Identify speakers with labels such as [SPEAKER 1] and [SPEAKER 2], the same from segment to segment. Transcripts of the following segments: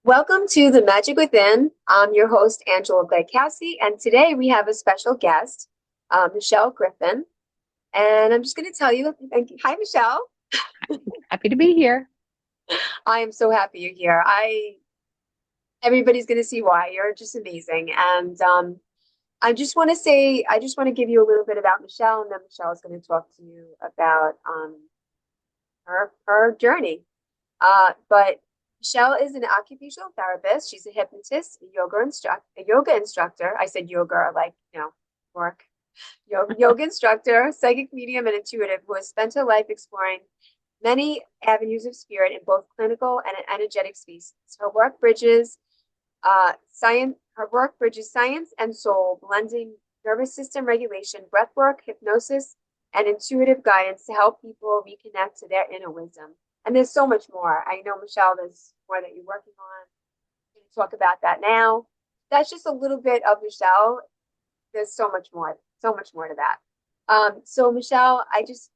[SPEAKER 1] Welcome to The Magic Within. I'm your host, Angela Gleikowski, and today we have a special guest, Michele Griffin. And I'm just going to tell you, thank you. Hi, Michele.
[SPEAKER 2] Happy to be here.
[SPEAKER 1] I am so happy you're here. Everybody's going to see why. You're just amazing. And I just want to give you a little bit about Michele, and then Michele is going to talk to you about her journey. But Michele is an occupational therapist. She's a hypnotist, a yoga instructor. I said yoga, like, work. Yoga instructor, psychic medium, and intuitive who has spent her life exploring many avenues of spirit in both clinical and energetic species. Her work bridges science and soul, blending nervous system regulation, breathwork, hypnosis, and intuitive guidance to help people reconnect to their inner wisdom. And there's so much more. I know, Michele, there's more that you're working on. We're going to talk about that now. That's just a little bit of Michele. There's so much more to that. So Michele, I just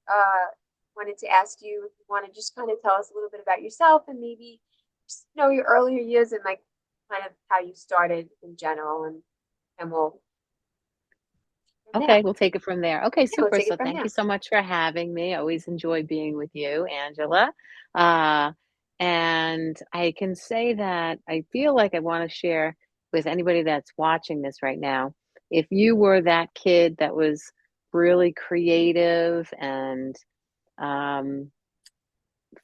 [SPEAKER 1] wanted to ask you if you want to just kind of tell us a little bit about yourself and maybe just, your earlier years and like kind of how you started in general, and we'll from there.
[SPEAKER 2] Okay, we'll take it from there. Okay,
[SPEAKER 1] Yeah, we'll
[SPEAKER 2] super.
[SPEAKER 1] take it
[SPEAKER 2] So
[SPEAKER 1] from
[SPEAKER 2] thank you
[SPEAKER 1] there.
[SPEAKER 2] so much for having me. I always enjoy being with you, Angela. Uh, and I can say that I feel like I want to share with anybody that's watching this right now. If you were that kid that was really creative and um,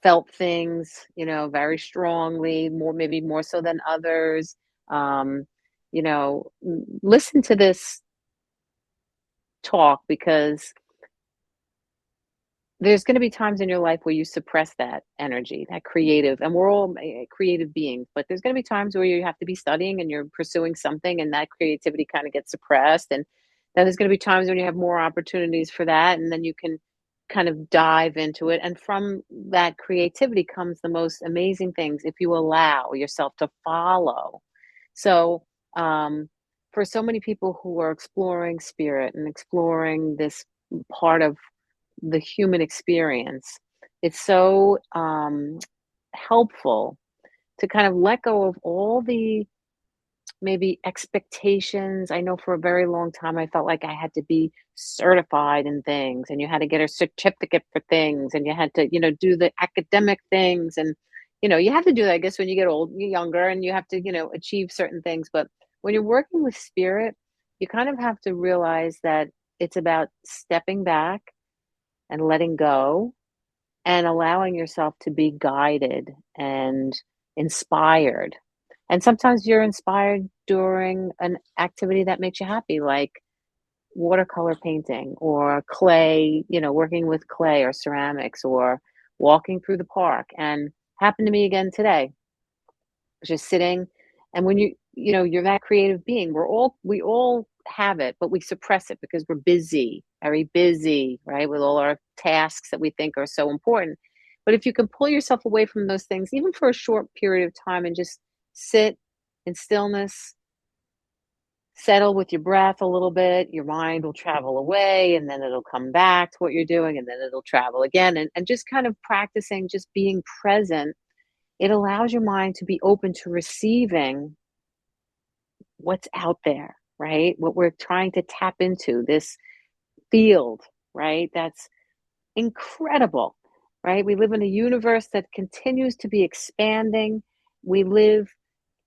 [SPEAKER 2] felt things, very strongly, maybe more so than others, um, listen to this talk because there's going to be times in your life where you suppress that energy, that creative, and we're all creative beings, but there's going to be times where you have to be studying and you're pursuing something and that creativity kind of gets suppressed. And then there's going to be times when you have more opportunities for that and then you can kind of dive into it. And from that creativity comes the most amazing things if you allow yourself to follow. So, for so many people who are exploring spirit and exploring this part of the human experience, it's so helpful to kind of let go of all the maybe expectations. I know for a very long time I felt like I had to be certified in things and you had to get a certificate for things and you had to, do the academic things and you have to do that, I guess, when you get younger and you have to, achieve certain things. But when you're working with spirit, you kind of have to realize that it's about stepping back and letting go and allowing yourself to be guided and inspired. And sometimes you're inspired during an activity that makes you happy, like watercolor painting or clay, working with clay or ceramics or walking through the park. And happened to me again today, just sitting. And when you're that creative being, we all have it, but we suppress it because we're busy, very busy, right, with all our tasks that we think are so important. But if you can pull yourself away from those things even for a short period of time and just sit in stillness, settle with your breath a little bit, your mind will travel away and then it'll come back to what you're doing and then it'll travel again. And just kind of practicing just being present, it allows your mind to be open to receiving what's out there, right? What we're trying to tap into, this field, right? That's incredible, right? We live in a universe that continues to be expanding. We live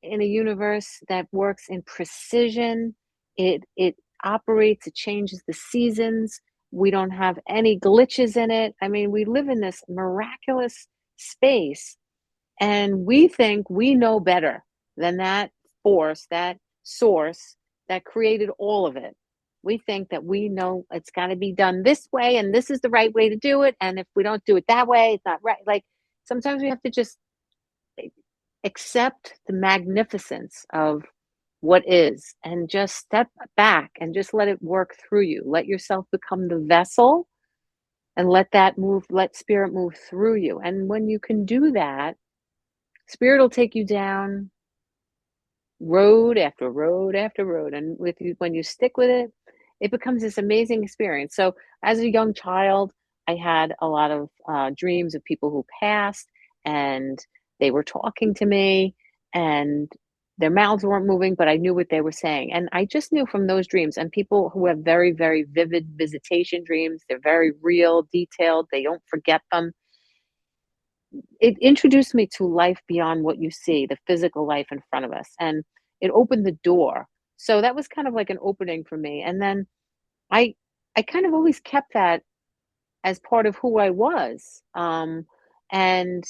[SPEAKER 2] in a universe that works in precision. It operates, it changes the seasons. We don't have any glitches in it. I mean, we live in this miraculous space and we think we know better than that force, that source that created all of it. We think that we know it's got to be done this way and this is the right way to do it. And if we don't do it that way, it's not right. Like sometimes we have to just accept the magnificence of what is and just step back and just let it work through you. Let yourself become the vessel and let spirit move through you. And when you can do that, spirit will take you down road after road after road. And when you stick with it, it becomes this amazing experience. So as a young child, I had a lot of dreams of people who passed and they were talking to me. and their mouths weren't moving, but I knew what they were saying. And I just knew from those dreams, and people who have very, very vivid visitation dreams, they're very real, detailed, they don't forget them. It introduced me to life beyond what you see, the physical life in front of us. And it opened the door. So that was kind of like an opening for me. And then I I kind of always kept that as part of who I was. And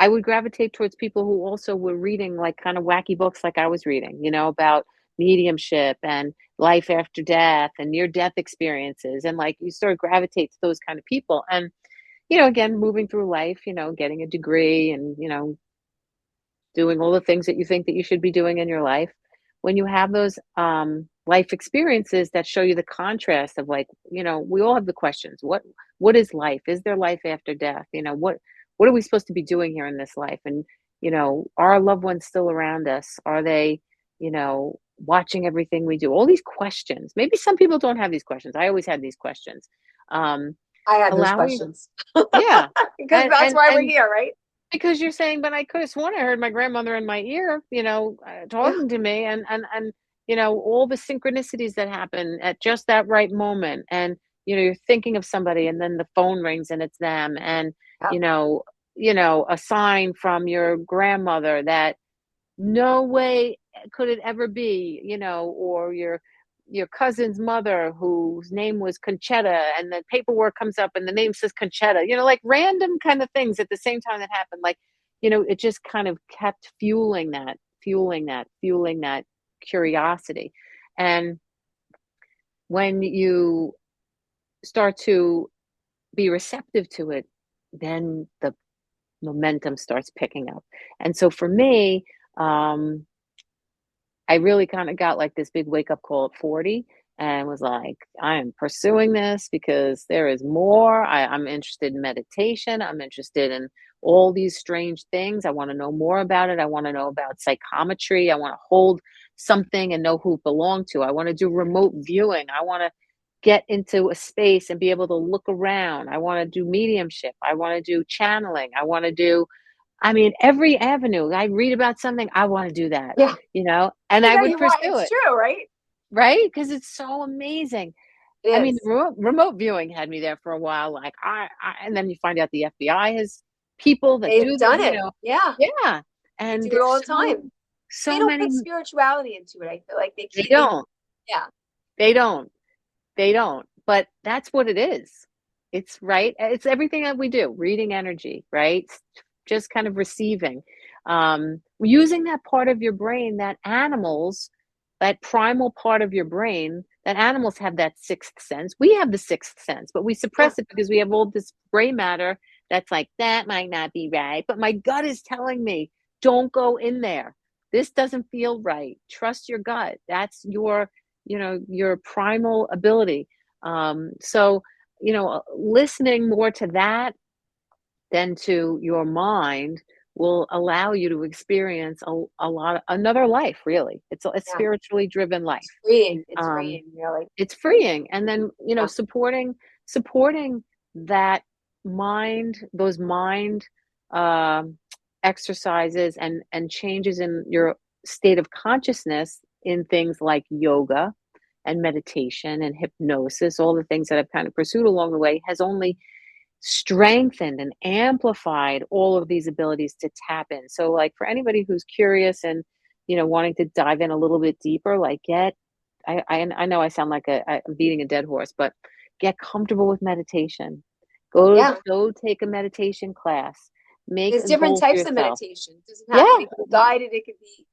[SPEAKER 2] I would gravitate towards people who also were reading like kind of wacky books like I was reading, about mediumship and life after death and near death experiences. And like you sort of gravitate to those kind of people. And, again, moving through life, getting a degree and, doing all the things that you think that you should be doing in your life. When you have those life experiences that show you the contrast of like, we all have the questions. What is life? Is there life after death? What are we supposed to be doing here in this life? And, are our loved ones still around us? Are they, watching everything we do? All these questions. Maybe some people don't have these questions. I always had these questions. Um,
[SPEAKER 1] I had those
[SPEAKER 2] allowing,
[SPEAKER 1] questions.
[SPEAKER 2] yeah.
[SPEAKER 1] Because
[SPEAKER 2] And,
[SPEAKER 1] that's
[SPEAKER 2] and,
[SPEAKER 1] why we're
[SPEAKER 2] and
[SPEAKER 1] here, right?
[SPEAKER 2] because you're saying, but I could have sworn I heard my grandmother in my ear,
[SPEAKER 1] Yeah.
[SPEAKER 2] talking to me, and all the synchronicities that happen at just that right moment, and you're thinking of somebody, and then the phone rings and it's them, and
[SPEAKER 1] Yeah.
[SPEAKER 2] you know, a sign from your grandmother that no way could it ever be, or your cousin's mother whose name was Conchetta, and the paperwork comes up and the name says Conchetta, like random kind of things at the same time that happened. Like, it just kind of kept fueling that curiosity. And when you start to be receptive to it, then the momentum starts picking up. And so for me, um, I really kind of got like this big wake up call at 40 and was like, I am pursuing this because there is more. I'm interested in meditation. I'm interested in all these strange things. I want to know more about it. I want to know about psychometry. I want to hold something and know who it belonged to. I want to do remote viewing. I want to get into a space and be able to look around. I want to do mediumship. I want to do channeling. Every avenue. I read about something, I want to do that,
[SPEAKER 1] Yeah.
[SPEAKER 2] and
[SPEAKER 1] I
[SPEAKER 2] I
[SPEAKER 1] know
[SPEAKER 2] would
[SPEAKER 1] you want.
[SPEAKER 2] pursue
[SPEAKER 1] It's
[SPEAKER 2] it,
[SPEAKER 1] true, right?
[SPEAKER 2] right? Because it's so amazing.
[SPEAKER 1] It
[SPEAKER 2] The
[SPEAKER 1] is.
[SPEAKER 2] remote viewing had me there for a while. Like and then you find out the FBI has people that
[SPEAKER 1] They've
[SPEAKER 2] do,
[SPEAKER 1] done it. Yeah.
[SPEAKER 2] yeah.
[SPEAKER 1] They
[SPEAKER 2] And
[SPEAKER 1] do it
[SPEAKER 2] there's
[SPEAKER 1] all the time. They
[SPEAKER 2] so
[SPEAKER 1] don't
[SPEAKER 2] many.
[SPEAKER 1] put spirituality into it. I feel like
[SPEAKER 2] They
[SPEAKER 1] they
[SPEAKER 2] don't.
[SPEAKER 1] yeah.
[SPEAKER 2] They don't. They don't. But that's what it is. It's right. It's everything that we do, reading energy, right? Just kind of receiving. Using that part of your brain that primal part of your brain, that animals have that sixth sense. We have the sixth sense, but we
[SPEAKER 1] Yeah.
[SPEAKER 2] suppress it because we have all this gray matter that's like, that might not be right. But my gut is telling me, don't go in there. This doesn't feel right. Trust your gut. That's your primal ability. So, listening more to that than to your mind will allow you to experience another life, really. It's a
[SPEAKER 1] Yeah.
[SPEAKER 2] spiritually driven life.
[SPEAKER 1] It's freeing. It's
[SPEAKER 2] Um,
[SPEAKER 1] freeing, really.
[SPEAKER 2] it's freeing. And then,
[SPEAKER 1] Yeah.
[SPEAKER 2] supporting that those mind um, exercises and changes in your state of consciousness in things like yoga and meditation and hypnosis, all the things that I've kind of pursued along the way, has only strengthened and amplified all of these abilities to tap in. So, like for anybody who's curious and wanting to dive in a little bit deeper, like I know I sound like I'm beating a dead horse, but get comfortable with meditation.
[SPEAKER 1] Yeah.
[SPEAKER 2] Go take a meditation class. Make
[SPEAKER 1] There's
[SPEAKER 2] a
[SPEAKER 1] different
[SPEAKER 2] goal for
[SPEAKER 1] types of
[SPEAKER 2] yourself.
[SPEAKER 1] meditation. It doesn't have to
[SPEAKER 2] Yeah.
[SPEAKER 1] be guided. It could be,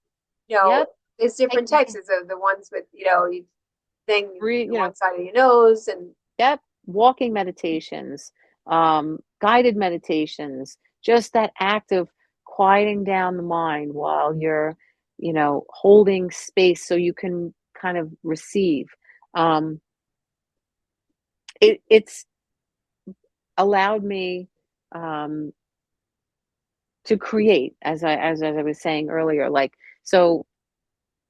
[SPEAKER 2] Yep.
[SPEAKER 1] there's
[SPEAKER 2] Take
[SPEAKER 1] different types. There's the ones with, you thing
[SPEAKER 2] breathe.
[SPEAKER 1] one side of your nose and
[SPEAKER 2] Yep, walking meditations, guided meditations, just that act of quieting down the mind while you're, holding space so you can kind of receive. Um, it's allowed me um, to create, as I was saying earlier. Like, so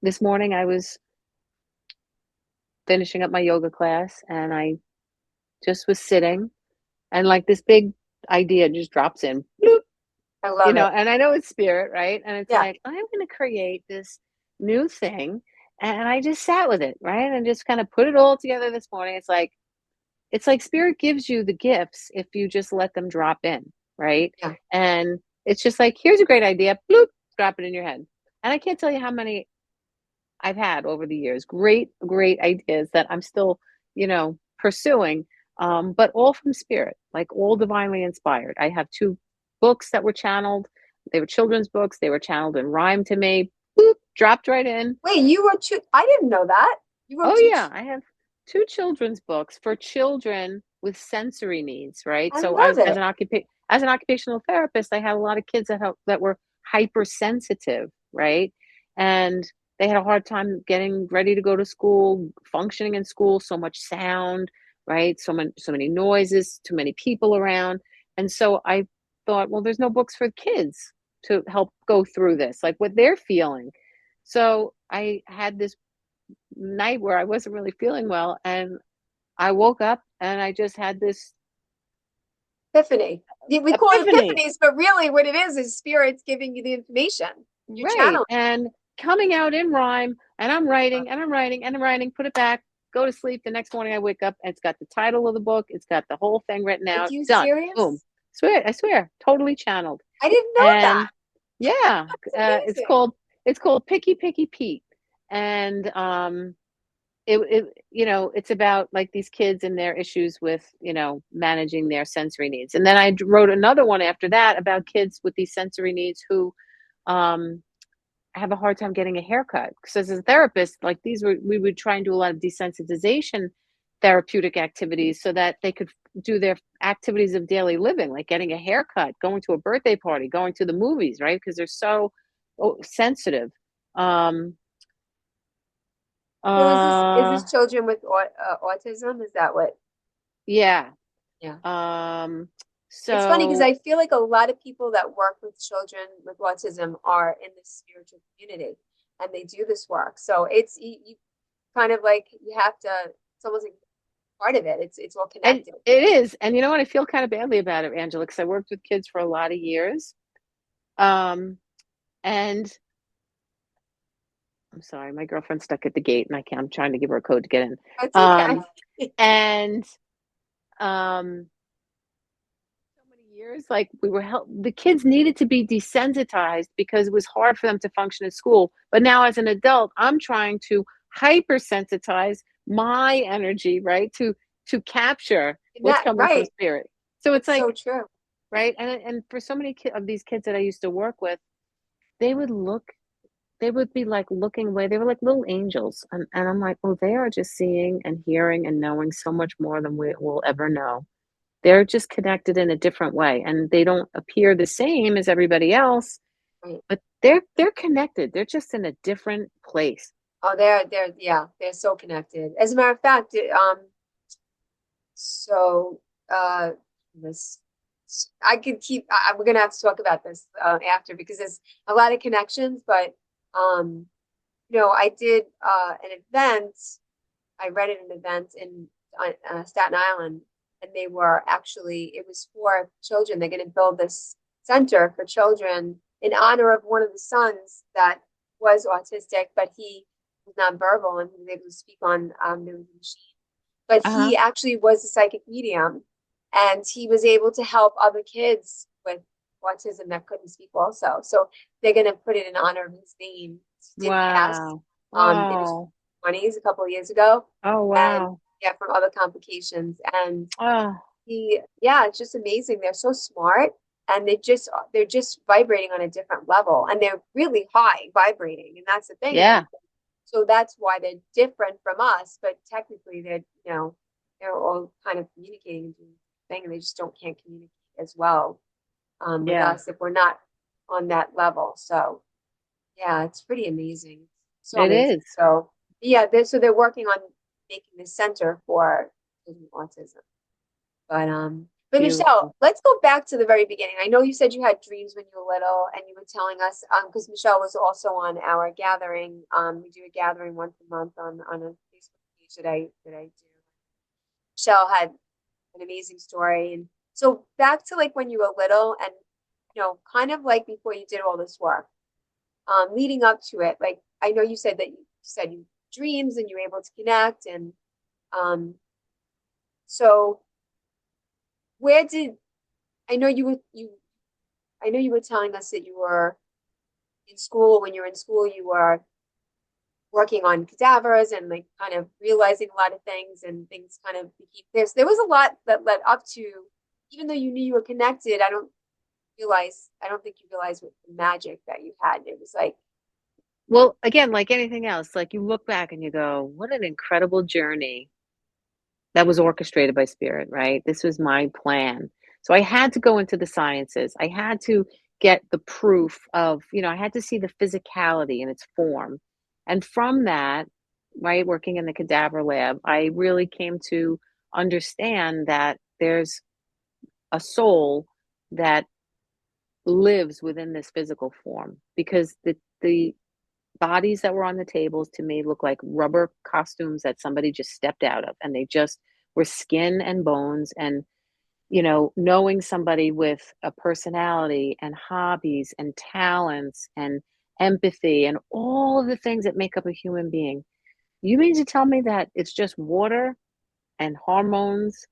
[SPEAKER 2] this morning I was finishing up my yoga class, and I just was sitting, and like this big idea just drops in. Bloop.
[SPEAKER 1] I love it.
[SPEAKER 2] And I know it's spirit, right? And it's
[SPEAKER 1] Yeah.
[SPEAKER 2] like, I'm going to create this new thing. And I just sat with it, right? And just kind of put it all together this morning. It's like spirit gives you the gifts if you just let them drop in, right?
[SPEAKER 1] Yeah.
[SPEAKER 2] And it's just like, here's a great idea, bloop, drop it in your head. And I can't tell you how many I've had over the years. Great, great ideas that I'm still, pursuing, but all from spirit, like all divinely inspired. I have two books that were channeled. They were children's books. They were channeled in rhyme to me. Boop, dropped right in.
[SPEAKER 1] Wait, you wrote two? I didn't know that. You wrote
[SPEAKER 2] Oh
[SPEAKER 1] two.
[SPEAKER 2] yeah, I have two children's books for children with sensory needs, right?
[SPEAKER 1] I
[SPEAKER 2] So
[SPEAKER 1] love it.
[SPEAKER 2] as an occupational therapist, I had a lot of kids that were hypersensitive, right? And they had a hard time getting ready to go to school, functioning in school, so much sound, right? So many noises, too many people around. And so I thought, well, there's no books for kids to help go through this, like what they're feeling. So I had this night where I wasn't really feeling well, and I woke up and I just had this
[SPEAKER 1] Epiphany. We call it
[SPEAKER 2] epiphany,
[SPEAKER 1] epiphanies, but really what it is spirits giving you the information. You're
[SPEAKER 2] right?
[SPEAKER 1] channeling.
[SPEAKER 2] And coming out in rhyme, and I'm writing and I'm writing and I'm writing, put it back, go to sleep. The next morning I wake up and it's got the title of the book, it's got the whole thing written
[SPEAKER 1] Are
[SPEAKER 2] out,
[SPEAKER 1] you
[SPEAKER 2] done, boom.
[SPEAKER 1] serious?
[SPEAKER 2] I swear, totally channeled.
[SPEAKER 1] I didn't know that.
[SPEAKER 2] And yeah,
[SPEAKER 1] That's
[SPEAKER 2] it's
[SPEAKER 1] amazing.
[SPEAKER 2] called Picky Picky Pete, and it's about like these kids and their issues with managing their sensory needs. And then I wrote another one after that about kids with these sensory needs who um have a hard time getting a haircut, because as a therapist, like we would try and do a lot of desensitization therapeutic activities so that they could do their activities of daily living, like getting a haircut, going to a birthday party, going to the movies, right? Because they're so sensitive. um
[SPEAKER 1] So is
[SPEAKER 2] uh
[SPEAKER 1] this children with autism? Is that what?
[SPEAKER 2] yeah.
[SPEAKER 1] Yeah.
[SPEAKER 2] Um,
[SPEAKER 1] It's funny because
[SPEAKER 2] so
[SPEAKER 1] I feel like a lot of people that work with children with autism are in the spiritual community and they do this work. So you kind of like you have to. It's almost like part of it. It's all
[SPEAKER 2] and
[SPEAKER 1] connected.
[SPEAKER 2] it is, and you know what? I feel kind of badly about it, Angela, because I worked with kids for a lot of years. And I'm sorry, my girlfriend's stuck at the gate, and I'm trying to give her a code to get in.
[SPEAKER 1] That's okay.
[SPEAKER 2] Um, and so many years, like the kids needed to be desensitized because it was hard for them to function in school. But now, as an adult, I'm trying to hypersensitize my energy, right, to capture what's
[SPEAKER 1] That
[SPEAKER 2] coming from
[SPEAKER 1] right.
[SPEAKER 2] spirit. So it's
[SPEAKER 1] That's
[SPEAKER 2] like,
[SPEAKER 1] so true.
[SPEAKER 2] right, and for so many of these kids that I used to work with, they would look they would be like looking away. They were like little angels. And I'm like, oh, they are just seeing and hearing and knowing so much more than we will ever know. They're just connected in a different way, and they don't appear the same as everybody else,
[SPEAKER 1] Right.
[SPEAKER 2] but they're connected. They're just in a different place.
[SPEAKER 1] Oh, they're yeah, they're so connected. As a matter of fact, so this I could keep. We're gonna have to talk about this after because there's a lot of connections. But um, I did an event. I read at an event in Staten Island, and they were actually it was for children. They're going to build this center for children in honor of one of the sons that was autistic, but he was nonverbal and he was able to speak on the machine. But
[SPEAKER 2] Uh-huh.
[SPEAKER 1] he actually was a psychic medium, and he was able to help other kids with autism that couldn't speak also. So they're going to put it in honor of his name. He did pass
[SPEAKER 2] Wow.
[SPEAKER 1] in his
[SPEAKER 2] Oh.
[SPEAKER 1] 20s a couple of years ago,
[SPEAKER 2] Oh,
[SPEAKER 1] and
[SPEAKER 2] wow.
[SPEAKER 1] yeah, from other complications. And
[SPEAKER 2] Oh,
[SPEAKER 1] yeah, it's just amazing. They're so smart, and they're just vibrating on a different level, and they're really high vibrating, and that's the thing. And
[SPEAKER 2] yeah.
[SPEAKER 1] so that's why they're different from us, but technically they're all kind of communicating and doing the thing, and they just don't can't communicate as well with
[SPEAKER 2] Yeah.
[SPEAKER 1] us if we're not on that level. So yeah, it's pretty amazing. So
[SPEAKER 2] It
[SPEAKER 1] amazing.
[SPEAKER 2] is.
[SPEAKER 1] So yeah, they're working on making the center for children with autism. But Michelle,
[SPEAKER 2] Beautiful.
[SPEAKER 1] let's go back to the very beginning. I know you said you had dreams when you were little, and you were telling us because Michelle was also on our gathering. We do a gathering once a month on a Facebook page that I do. Michelle had an amazing story, and so back to like when you were little, and kind of like before you did all this work, leading up to it, like I know you said that you said you dreams and you were able to connect, and um, so where did I know you were telling us that you were in school. When you were in school, you were working on cadavers and like kind of realizing a lot of things, and things kind of became there was a lot that led up to, even though you knew you were connected, I don't think you realized what the magic that you had. It was like,
[SPEAKER 2] Well, again, like anything else, like you look back and you go, what an incredible journey that was orchestrated by spirit, right? This was my plan. So I had to go into the sciences. I had to get the proof of, I had to see the physicality in its form. And from that, right, working in the cadaver lab, I really came to understand that there's a soul that lives within this physical form, because the bodies that were on the tables to me looked like rubber costumes that somebody just stepped out of, and they just were skin and bones. And knowing somebody with a personality and hobbies and talents and empathy and all of the things that make up a human being, you mean to tell me that it's just water and hormones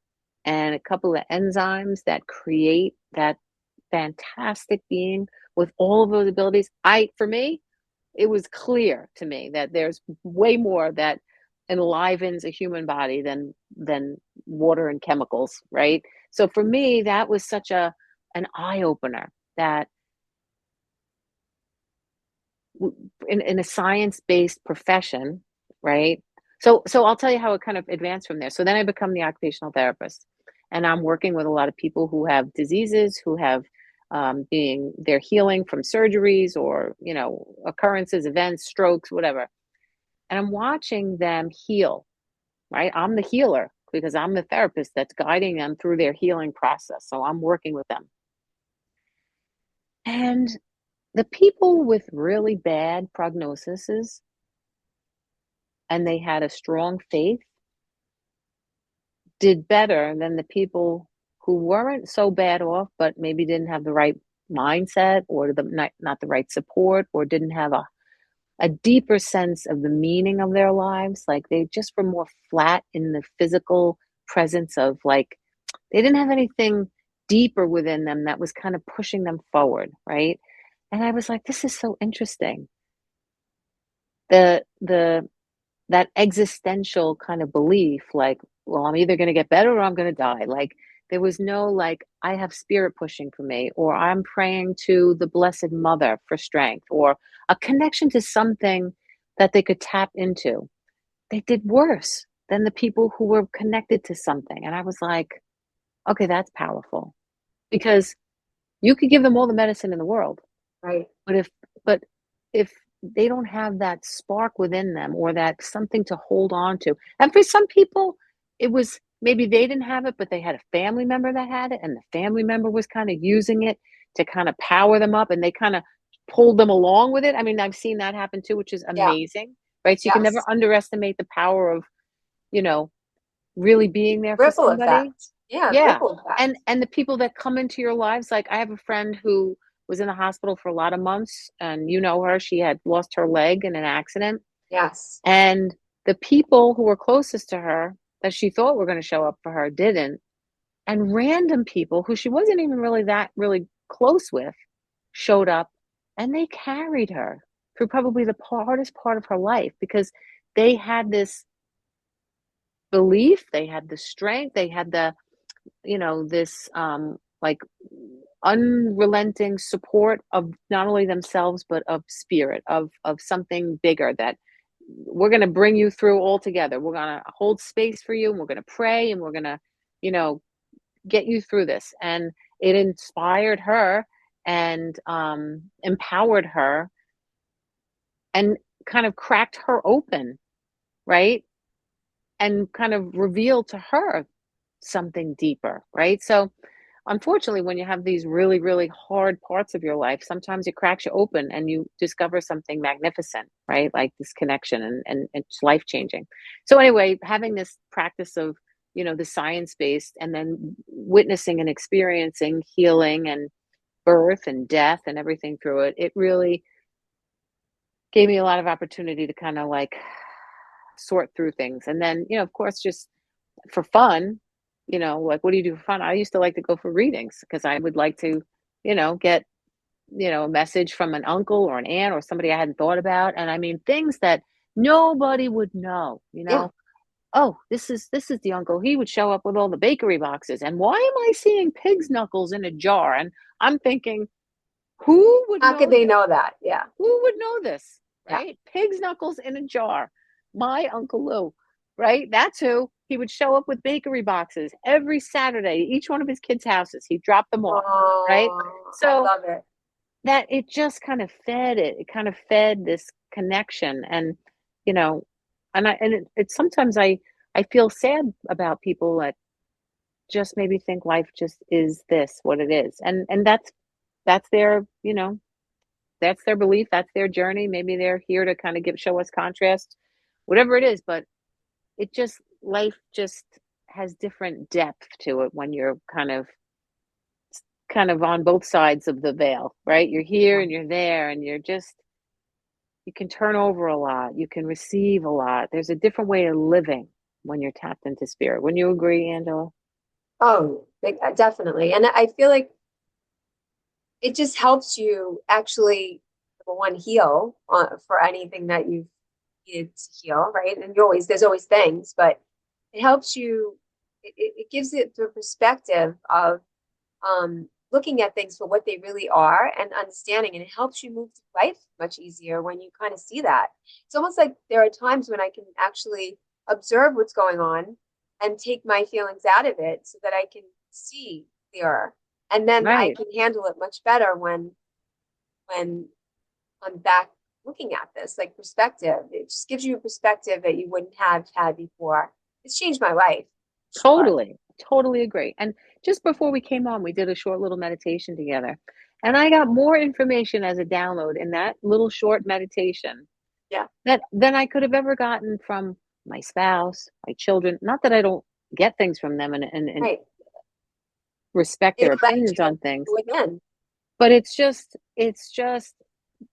[SPEAKER 2] and a couple of enzymes that create that fantastic being with all of those abilities? For me, it was clear to me that there's way more that enlivens a human body than water and chemicals, right? So for me, that was such an eye opener, that in a science based profession, right? So I'll tell you how it kind of advanced from there. So then I become the occupational therapist, and I'm working with a lot of people who have diseases, who have being they're healing from surgeries or occurrences, events, strokes, whatever. And I'm watching them heal, right? I'm the healer because I'm the therapist that's guiding them through their healing process. So I'm working with them. And the people with really bad prognoses, and they had a strong faith, did better than the people who weren't so bad off, but maybe didn't have the right mindset, or not the right support, or didn't have a deeper sense of the meaning of their lives. Like they just were more flat in the physical presence of, like, they didn't have anything deeper within them that was kind of pushing them forward, right? And I was like, this is so interesting. The that existential kind of belief, like, well, I'm either going to get better or I'm going to die. Like there was no, like, I have spirit pushing for me, or I'm praying to the Blessed Mother for strength, or a connection to something that they could tap into. They did worse than the people who were connected to something. And I was like, okay, that's powerful, because you could give them all the medicine in the world,
[SPEAKER 1] right,
[SPEAKER 2] but if they don't have that spark within them, or that something to hold on to. And for some people, it was maybe they didn't have it, but they had a family member that had it, and the family member was kind of using it to kind of power them up, and they kind of pulled them along with it. I mean, I've seen that happen too, which is
[SPEAKER 1] yeah,
[SPEAKER 2] amazing, right? So you can never
[SPEAKER 1] yes,
[SPEAKER 2] underestimate the power of, you know, really being there for
[SPEAKER 1] ripple
[SPEAKER 2] somebody.
[SPEAKER 1] effect, yeah,
[SPEAKER 2] Yeah.
[SPEAKER 1] ripple effect,
[SPEAKER 2] And the people that come into your lives, like I have a friend who was in the hospital for a lot of months, and her, she had lost her leg in an accident.
[SPEAKER 1] yes,
[SPEAKER 2] And the people who were closest to her that she thought were going to show up for her didn't. And random people who she wasn't even really close with showed up, and they carried her through probably the hardest part of her life, because they had this belief, they had the strength, they had this like unrelenting support of not only themselves but of spirit, of something bigger, that we're going to bring you through all together. We're going to hold space for you, and we're going to pray, and we're going to you know get you through this. And it inspired her and empowered her, and kind of cracked her open, right? And kind of revealed to her something deeper, right? So unfortunately, when you have these really, really hard parts of your life, sometimes it cracks you open and you discover something magnificent, right? Like this connection, and it's life changing. So anyway, having this practice of, the science based, and then witnessing and experiencing healing, and birth and death and everything through it, it really gave me a lot of opportunity to kind of like sort through things. And then, of course, just for fun, like what do you do for fun? I used to like to go for readings because I would like to, get, a message from an uncle or an aunt or somebody I hadn't thought about. And I mean, things that nobody would know.
[SPEAKER 1] Yeah.
[SPEAKER 2] Oh, this is the uncle. He would show up with all the bakery boxes. And why am I seeing pig's knuckles in a jar? And I'm thinking, who would
[SPEAKER 1] How could
[SPEAKER 2] know
[SPEAKER 1] they
[SPEAKER 2] this?
[SPEAKER 1] know that? Yeah.
[SPEAKER 2] Who would know this,
[SPEAKER 1] Yeah.
[SPEAKER 2] right? Pig's knuckles in a jar. My Uncle Lou, right? That's who. He would show up with bakery boxes every Saturday, each one of his kids' houses. He'd drop them off, right?
[SPEAKER 1] Oh, I
[SPEAKER 2] So
[SPEAKER 1] love it.
[SPEAKER 2] that it just kind of fed it. It kind of fed this connection, and you know, it sometimes I feel sad about people that just maybe think life just is this what it is, and that's their that's their belief, that's their journey. Maybe they're here to kind of show us contrast, whatever it is. But it just life just has different depth to it when you're kind of on both sides of the veil, right? You're here
[SPEAKER 1] Yeah.
[SPEAKER 2] and you're there, and you can turn over a lot, you can receive a lot. There's a different way of living when you're tapped into spirit. Wouldn't you agree, Angela?
[SPEAKER 1] Oh, definitely. And I feel like it just helps you actually, number one, heal for anything that you've needed to heal, right? And there's always things, but it helps you, it gives it the perspective of looking at things for what they really are and understanding, and it helps you move through life much easier when you kind of see that. It's almost like there are times when I can actually observe what's going on and take my feelings out of it so that I can see clearer, and then I
[SPEAKER 2] Right.
[SPEAKER 1] can handle it much better when I'm back looking at this, like perspective. It just gives you a perspective that you wouldn't have had before. It's changed my life, sure.
[SPEAKER 2] Totally. Totally agree. And just before we came on, we did a short little meditation together. And I got more information as a download in that little short meditation
[SPEAKER 1] Yeah.
[SPEAKER 2] that than I could have ever gotten from my spouse, my children. Not that I don't get things from them and
[SPEAKER 1] Right.
[SPEAKER 2] respect
[SPEAKER 1] It
[SPEAKER 2] their
[SPEAKER 1] led
[SPEAKER 2] opinions
[SPEAKER 1] you
[SPEAKER 2] on things,
[SPEAKER 1] to within.
[SPEAKER 2] but it's just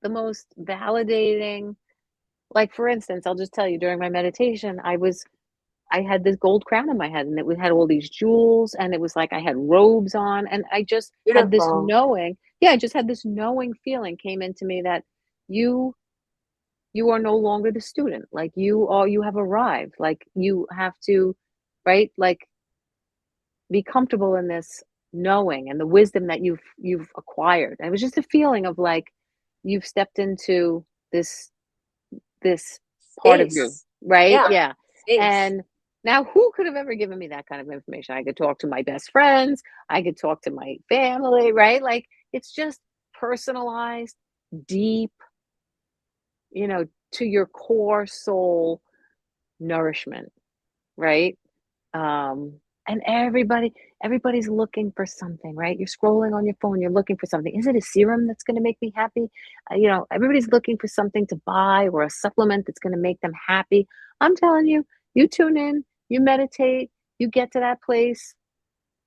[SPEAKER 2] the most validating. Like for instance, I'll just tell you, during my meditation, I had this gold crown on my head, and it had all these jewels, and it was like I had robes on, and I just had this
[SPEAKER 1] Beautiful.
[SPEAKER 2] knowing. Yeah, I just had this knowing feeling came into me that you you are no longer the student. Like you have arrived. Like you have to, right? Like be comfortable in this knowing and the wisdom that you've acquired. And it was just a feeling of like you've stepped into this this part of you,
[SPEAKER 1] Space.
[SPEAKER 2] right?
[SPEAKER 1] Yeah.
[SPEAKER 2] Yeah.
[SPEAKER 1] Space.
[SPEAKER 2] And now who could have ever given me that kind of information? I could talk to my best friends, I could talk to my family, right? Like it's just personalized, deep, to your core soul nourishment, right? Um, and everybody's looking for something, right? You're scrolling on your phone, you're looking for something. Is it a serum that's going to make me happy? Everybody's looking for something to buy or a supplement that's going to make them happy. I'm telling you, you tune in, you meditate, you get to that place,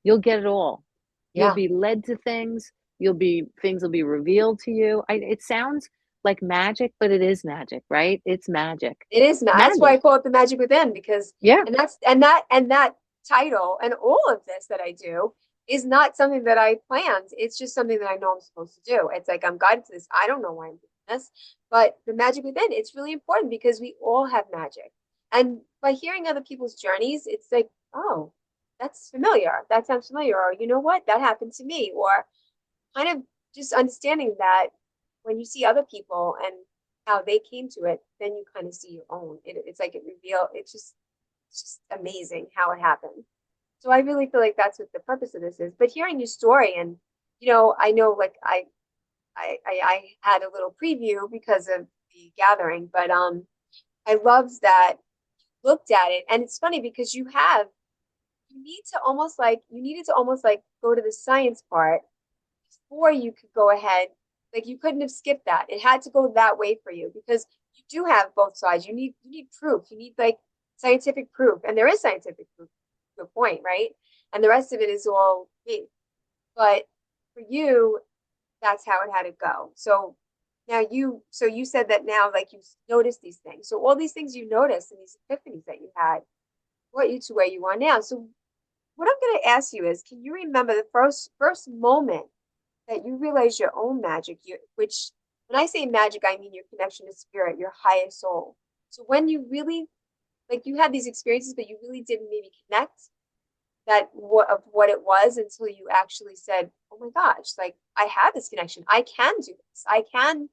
[SPEAKER 2] you'll get it all. You'll
[SPEAKER 1] Yeah.
[SPEAKER 2] be led to things, things will be revealed to you. It sounds like magic, but it is magic, right? It's magic.
[SPEAKER 1] It is that's why
[SPEAKER 2] Magic.
[SPEAKER 1] I call it the magic within, because
[SPEAKER 2] Yeah.
[SPEAKER 1] and that title and all of this that I do is not something that I planned. It's just something that I know I'm supposed to do. It's like I'm guided to this. I don't know why I'm doing this, but the magic within, it's really important because we all have magic. And by hearing other people's journeys, it's like, oh, that's familiar. That sounds familiar. Or you know what? That happened to me. Or kind of just understanding that when you see other people and how they came to it, then you kind of see your own. It's like it's just amazing how it happened. So I really feel like that's what the purpose of this is. But hearing your story, and I know, like I had a little preview because of the gathering, but I loved that you looked at it, and it's funny because you needed to almost like go to the science part before you could go ahead. Like you couldn't have skipped that. It had to go that way for you because you do have both sides. You need proof. You need like scientific proof, and there is scientific proof to a point, right? And the rest of it is all faith. But for you, that's how it had to go. So now so you said that now, like you notice these things. So all these things you noticed and these epiphanies that you had brought you to where you are now. So what I'm going to ask you is, can you remember the first moment that you realized your own magic, which when I say magic, I mean your connection to spirit, your higher soul. So when you really, like, you had these experiences, but you really didn't maybe connect of what it was until you actually said, "Oh my gosh, like I have this connection. I can do this. I can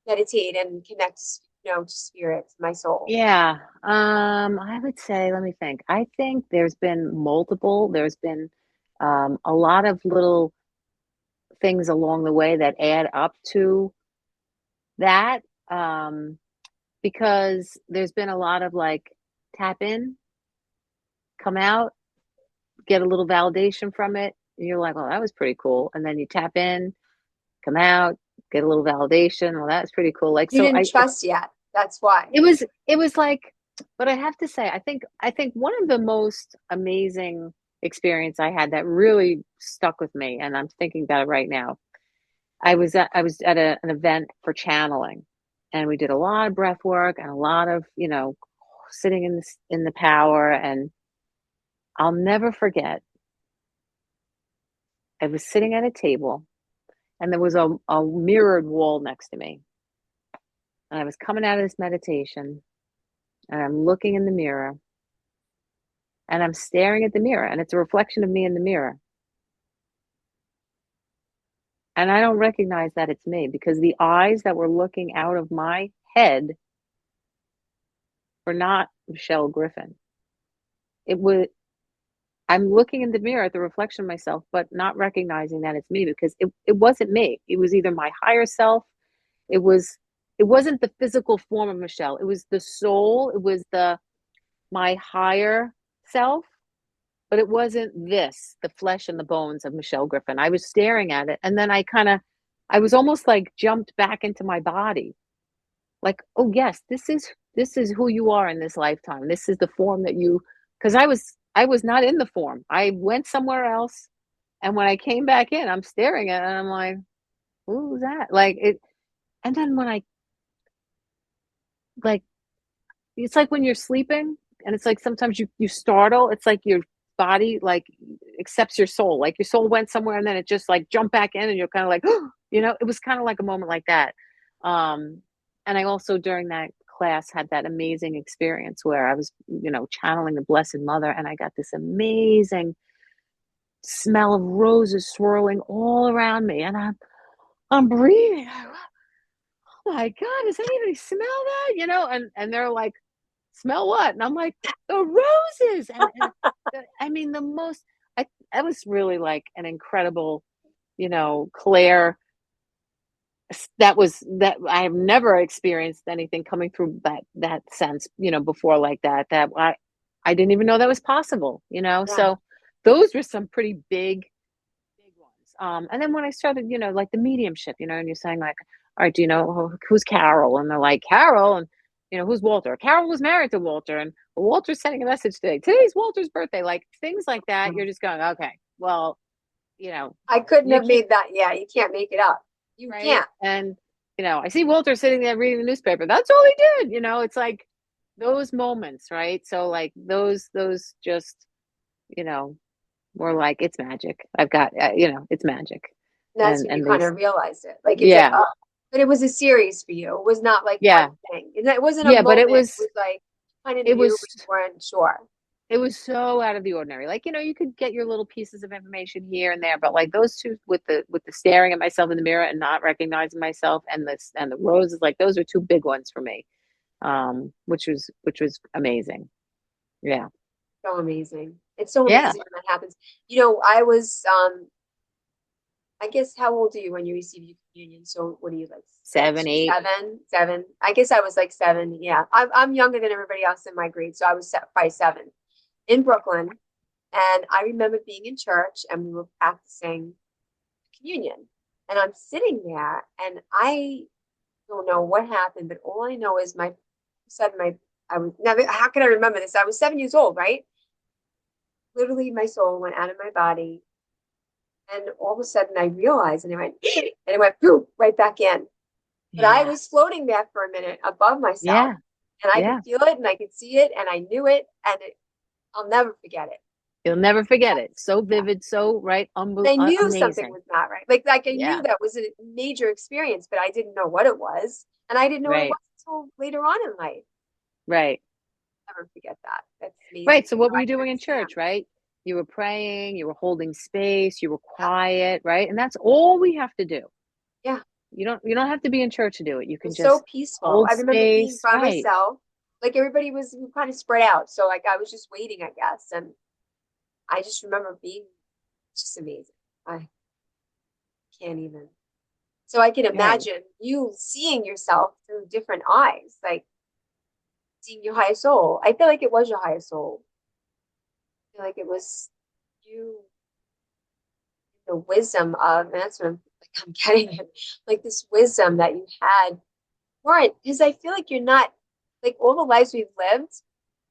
[SPEAKER 1] meditate and connect, to spirit, to my soul."
[SPEAKER 2] Yeah. I would say, let me think. I think there's been a lot of little things along the way that add up to that. Um, because there's been a lot of like tap in, come out, get a little validation from it. And you're like, well, that was pretty cool. And then you tap in, come out, get a little validation. Well, that's pretty cool. Like,
[SPEAKER 1] You
[SPEAKER 2] so
[SPEAKER 1] didn't trust yet. That's why.
[SPEAKER 2] it was like, but I have to say, I think one of the most amazing experience I had that really stuck with me, and I'm thinking about it right now. I was at an event for channeling, and we did a lot of breath work and a lot of, sitting in the power. And I'll never forget, I was sitting at a table, and there was a mirrored wall next to me. And I was coming out of this meditation, and I'm looking in the mirror, and I'm staring at the mirror, and it's a reflection of me in the mirror. And I don't recognize that it's me, because the eyes that were looking out of my head were not Michele Griffin. It was, I'm looking in the mirror at the reflection of myself, but not recognizing that it's me, because it wasn't me. It was either my higher self. It was it wasn't the physical form of Michele. It was the soul. It was the my higher self, but it wasn't the flesh and the bones of Michele Griffin. I was staring at it, and then I was almost like jumped back into my body. Like, oh yes, this is who you are in this lifetime. This is the form that you, because I was not in the form. I went somewhere else, and when I came back in, I'm staring at it, and I'm like, who's that? Like it, and then when I like, it's like when you're sleeping, and it's like sometimes you startle. It's like your body like accepts your soul. Like your soul went somewhere, and then it just like jumped back in, and you're kind of like, it was kind of like a moment like that. Um, and I also during that class had that amazing experience where I was, channeling the Blessed Mother, and I got this amazing smell of roses swirling all around me, and I'm breathing. Oh my God, does anybody smell that? And they're like, smell what? And I'm like, the roses. And I mean, that was really like an incredible, Claire. That I have never experienced anything coming through that sense, before like that. That I didn't even know that was possible,
[SPEAKER 1] Yeah.
[SPEAKER 2] So those were some pretty big ones. And then when I started, like the mediumship, and you're saying like, all right, do you know who's Carol? And they're like, Carol, and who's Walter? Carol was married to Walter, and Walter's sending a message today. Today's Walter's birthday, like things like that. You're just going, okay, well,
[SPEAKER 1] I couldn't
[SPEAKER 2] you
[SPEAKER 1] have
[SPEAKER 2] can't,
[SPEAKER 1] made that. Yeah, you can't make it up. You
[SPEAKER 2] right?
[SPEAKER 1] can't.
[SPEAKER 2] And I see Walter sitting there reading the newspaper. That's all he did. It's like those moments, right? So like those just, you know, were like, it's magic. I've got, it's magic.
[SPEAKER 1] And that's when you
[SPEAKER 2] And
[SPEAKER 1] kind of realized it. Like it's like,
[SPEAKER 2] yeah,
[SPEAKER 1] oh, but it was a series for you. It was not like one
[SPEAKER 2] yeah,
[SPEAKER 1] thing. It wasn't a
[SPEAKER 2] yeah. But
[SPEAKER 1] moment. It was like kind of
[SPEAKER 2] it
[SPEAKER 1] knew,
[SPEAKER 2] was
[SPEAKER 1] but you weren't sure.
[SPEAKER 2] it was so out of the ordinary. Like, you could get your little pieces of information here and there, but like those two with the staring at myself in the mirror and not recognizing myself, and the roses, like those are two big ones for me. Which was amazing. Yeah.
[SPEAKER 1] So amazing. It's so
[SPEAKER 2] Yeah.
[SPEAKER 1] amazing when that happens. I was I guess how old are you when you received your communion? So what are you like
[SPEAKER 2] Seven,
[SPEAKER 1] six,
[SPEAKER 2] eight.
[SPEAKER 1] seven, seven? I guess I was like seven. Yeah, I'm younger than everybody else in my grade, so I was by seven in Brooklyn, and I remember being in church and we were practicing communion, and I'm sitting there and I don't know what happened, but all I know is my sudden my I was never. How can I remember this? I was 7 years old, right? Literally, my soul went out of my body And all of a sudden I realized, and it went poof, right back in. But I
[SPEAKER 2] Yeah.
[SPEAKER 1] was floating there for a minute above myself,
[SPEAKER 2] Yeah.
[SPEAKER 1] and I could
[SPEAKER 2] Yeah.
[SPEAKER 1] feel it and I could see it and I knew it, and I'll never forget it.
[SPEAKER 2] You'll never forget it. So
[SPEAKER 1] Yeah.
[SPEAKER 2] vivid, so right,
[SPEAKER 1] And I knew something
[SPEAKER 2] amazing.
[SPEAKER 1] was not right. Like I knew
[SPEAKER 2] Yeah.
[SPEAKER 1] that was a major experience, but I didn't know what it was. And I didn't know what it was
[SPEAKER 2] Right.
[SPEAKER 1] until later on in life.
[SPEAKER 2] Right.
[SPEAKER 1] Never forget that. That's amazing.
[SPEAKER 2] Right. So what were
[SPEAKER 1] I
[SPEAKER 2] you
[SPEAKER 1] can
[SPEAKER 2] doing in
[SPEAKER 1] understand.
[SPEAKER 2] church, right? You were praying, you were holding space, you were quiet, right? And that's all we have to do.
[SPEAKER 1] Yeah.
[SPEAKER 2] You don't have to be in church to do it. You
[SPEAKER 1] It
[SPEAKER 2] can
[SPEAKER 1] was so
[SPEAKER 2] just
[SPEAKER 1] peaceful.
[SPEAKER 2] hold
[SPEAKER 1] I remember being
[SPEAKER 2] space.
[SPEAKER 1] by
[SPEAKER 2] Right.
[SPEAKER 1] myself. Like everybody was kind of spread out. So like I was just waiting, I guess. And I just remember being just amazing. I can't even. So I can
[SPEAKER 2] Right.
[SPEAKER 1] imagine you seeing yourself through different eyes, like seeing your higher soul. I feel like it was your higher soul. I feel like it was you, the wisdom of, and that's what I'm getting at, like this wisdom that you had. Weren't, because I feel like you're not, like all the lives we've lived,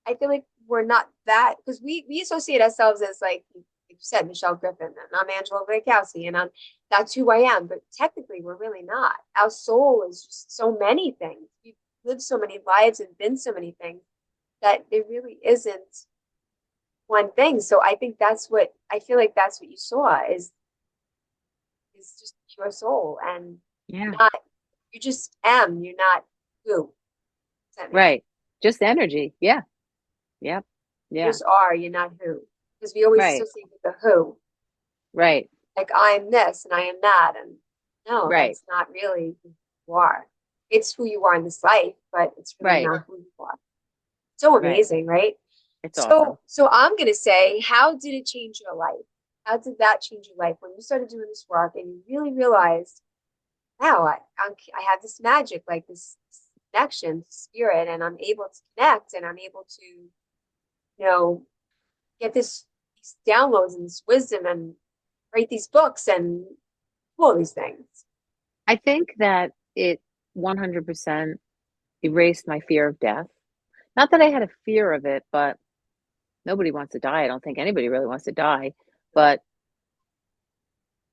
[SPEAKER 1] I feel like we're not that, because we associate ourselves as like you said, Michele Griffin, and I'm Angela Vaikowski, and that's who I am. But technically, we're really not. Our soul is just so many things. We've lived so many lives and been so many things that there really isn't one thing. So I think that's what I feel like that's what you saw is just pure soul, and
[SPEAKER 2] Yeah.
[SPEAKER 1] not you just am. You're not who. Does that make sense?
[SPEAKER 2] Right. Just energy. Yeah. Yep.
[SPEAKER 1] You
[SPEAKER 2] Yeah.
[SPEAKER 1] just are. You're not who, because we always
[SPEAKER 2] Right.
[SPEAKER 1] associate with the who.
[SPEAKER 2] Right.
[SPEAKER 1] Like I'm this and I am that, and no,
[SPEAKER 2] Right.
[SPEAKER 1] that's not really who you are. It's who you are in this life, but it's really
[SPEAKER 2] Right.
[SPEAKER 1] not who you are. So
[SPEAKER 2] Right.
[SPEAKER 1] amazing, right?
[SPEAKER 2] It's
[SPEAKER 1] So
[SPEAKER 2] awesome.
[SPEAKER 1] so I'm gonna say, how did it change your life? How did that change your life when you started doing this work and you really realized, wow, I have this magic, like this connection to spirit, and I'm able to connect, and I'm able to, get these downloads and this wisdom and write these books and do all these things.
[SPEAKER 2] I think that it 100% erased my fear of death. Not that I had a fear of it, but nobody wants to die. I don't think anybody really wants to die. But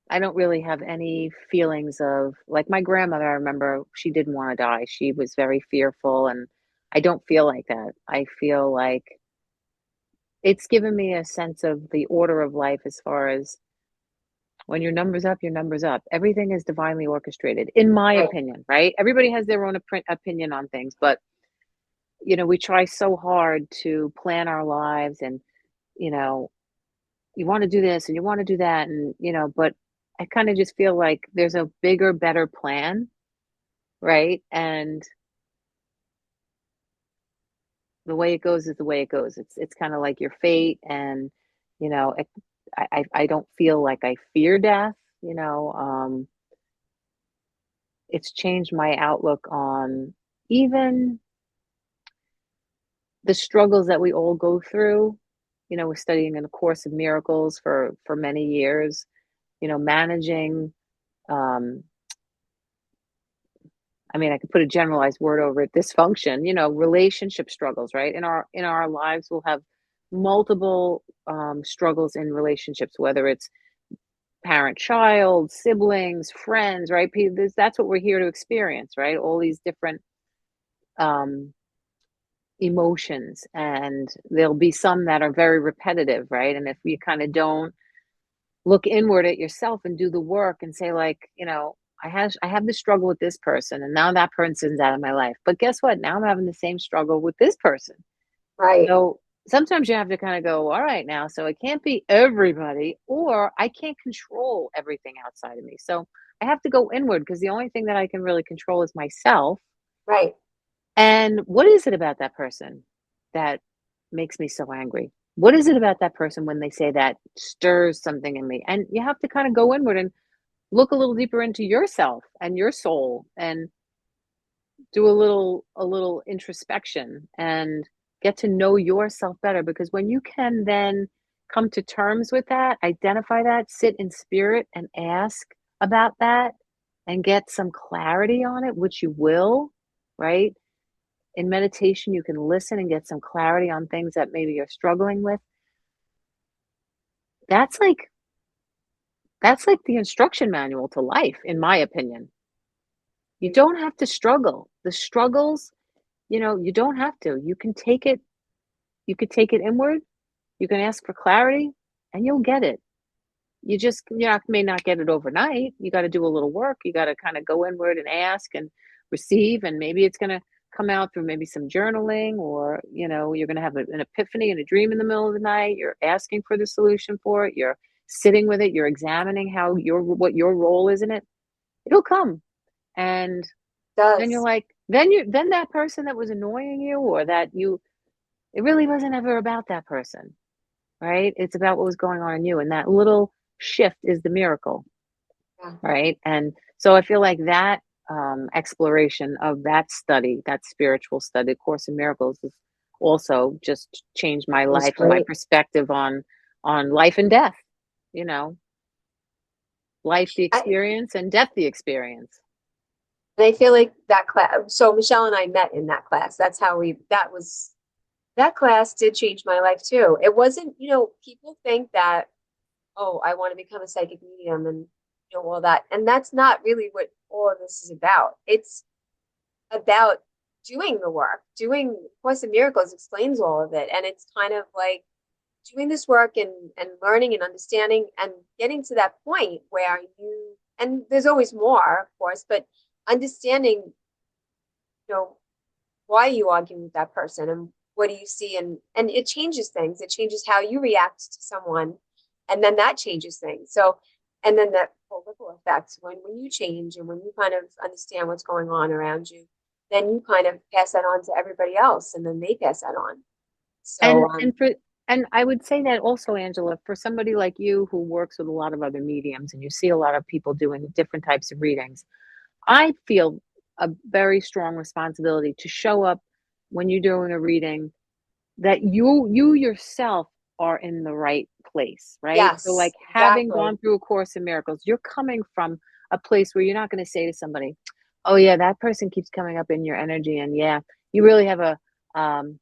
[SPEAKER 2] I don't really have any feelings of like my grandmother, I remember she didn't want to die. She was very fearful, and I don't feel like that. I feel like it's given me a sense of the order of life as far as when your number's up, your number's up. Everything is divinely orchestrated, in my
[SPEAKER 1] Right,
[SPEAKER 2] opinion, right? Everybody has their own opinion on things, but we try so hard to plan our lives and, you know, you want to do this and you want to do that. And, but I kind of just feel like there's a bigger, better plan, right? And the way it goes is the way it goes. It's kind of like your fate. And, you know, it, I don't feel like I fear death, you know. It's changed my outlook on even the struggles that we all go through. We're studying in a course of miracles for many years, managing, um, I mean, I could put a generalized word over it, dysfunction, relationship struggles, right? In our lives, we'll have multiple struggles in relationships, whether it's parent, child, siblings, friends, right? That's what we're here to experience, right? All these different um, emotions, and there'll be some that are very repetitive, right? And if you kind of don't look inward at yourself and do the work and say, like, I have this struggle with this person, and now that person's out of my life, but guess what, now I'm having the same struggle with this person.
[SPEAKER 1] right,
[SPEAKER 2] So sometimes you have to kind of go, all right, now, so it can't be everybody, or I can't control everything outside of me, so I have to go inward, because the only thing that I can really control is myself.
[SPEAKER 1] right,
[SPEAKER 2] And what is it about that person that makes me so angry? What is it about that person when they say that stirs something in me? And you have to kind of go inward and look a little deeper into yourself and your soul, and do a little introspection and get to know yourself better, because when you can then come to terms with that, identify that, sit in spirit and ask about that and get some clarity on it, which you will, right? In meditation, you can listen and get some clarity on things that maybe you're struggling with. That's like that's like the instruction manual to life, in my opinion. You don't have to struggle. The struggles, you don't have to. You could take it inward, you can ask for clarity, and you'll get it. May not get it overnight. You got to do a little work. You got to kind of go inward and ask and receive, and maybe it's going to come out through maybe some journaling, or you're going to have an epiphany and a dream in the middle of the night. You're asking for the solution for it. You're sitting with it. You're examining what your role is in it. It'll come, and then you're
[SPEAKER 1] Does.
[SPEAKER 2] like, then that person that was annoying you, or that you, it really wasn't ever about that person, right? It's about what was going on in you, and that little shift is the miracle,
[SPEAKER 1] Yeah.
[SPEAKER 2] right? And so I feel like that exploration of that study, that spiritual study, Course in Miracles, has also just changed my
[SPEAKER 1] It was
[SPEAKER 2] life and my
[SPEAKER 1] great.
[SPEAKER 2] perspective on life and death. You know, life the
[SPEAKER 1] I,
[SPEAKER 2] experience and death the experience.
[SPEAKER 1] and I feel like that class, so Michelle and I met in that class. That class did change my life too. It wasn't, people think that, oh, I want to become a psychic medium and, all that. And that's not really what all of this is about. It's about doing the work. Doing Course in Miracles explains all of it. And it's kind of like doing this work and learning and understanding and getting to that point where and there's always more, of course, but understanding, why are you arguing with that person and what do you see? And it changes things. It changes how you react to someone. And then that changes things. So, and then that whole ripple effect, when you change and when you kind of understand what's going on around you, then you kind of pass that on to everybody else and then they pass that on.
[SPEAKER 2] And
[SPEAKER 1] So,
[SPEAKER 2] and for and I would say that also, Angela, for somebody like you who works with a lot of other mediums and you see a lot of people doing different types of readings, I feel a very strong responsibility to show up when you're doing a reading, that you yourself are in the right place, right? So like
[SPEAKER 1] yes,
[SPEAKER 2] having
[SPEAKER 1] exactly.
[SPEAKER 2] gone through a Course in Miracles, you're coming from a place where you're not going to say to somebody, "Oh yeah, that person keeps coming up in your energy, and yeah, you really have a um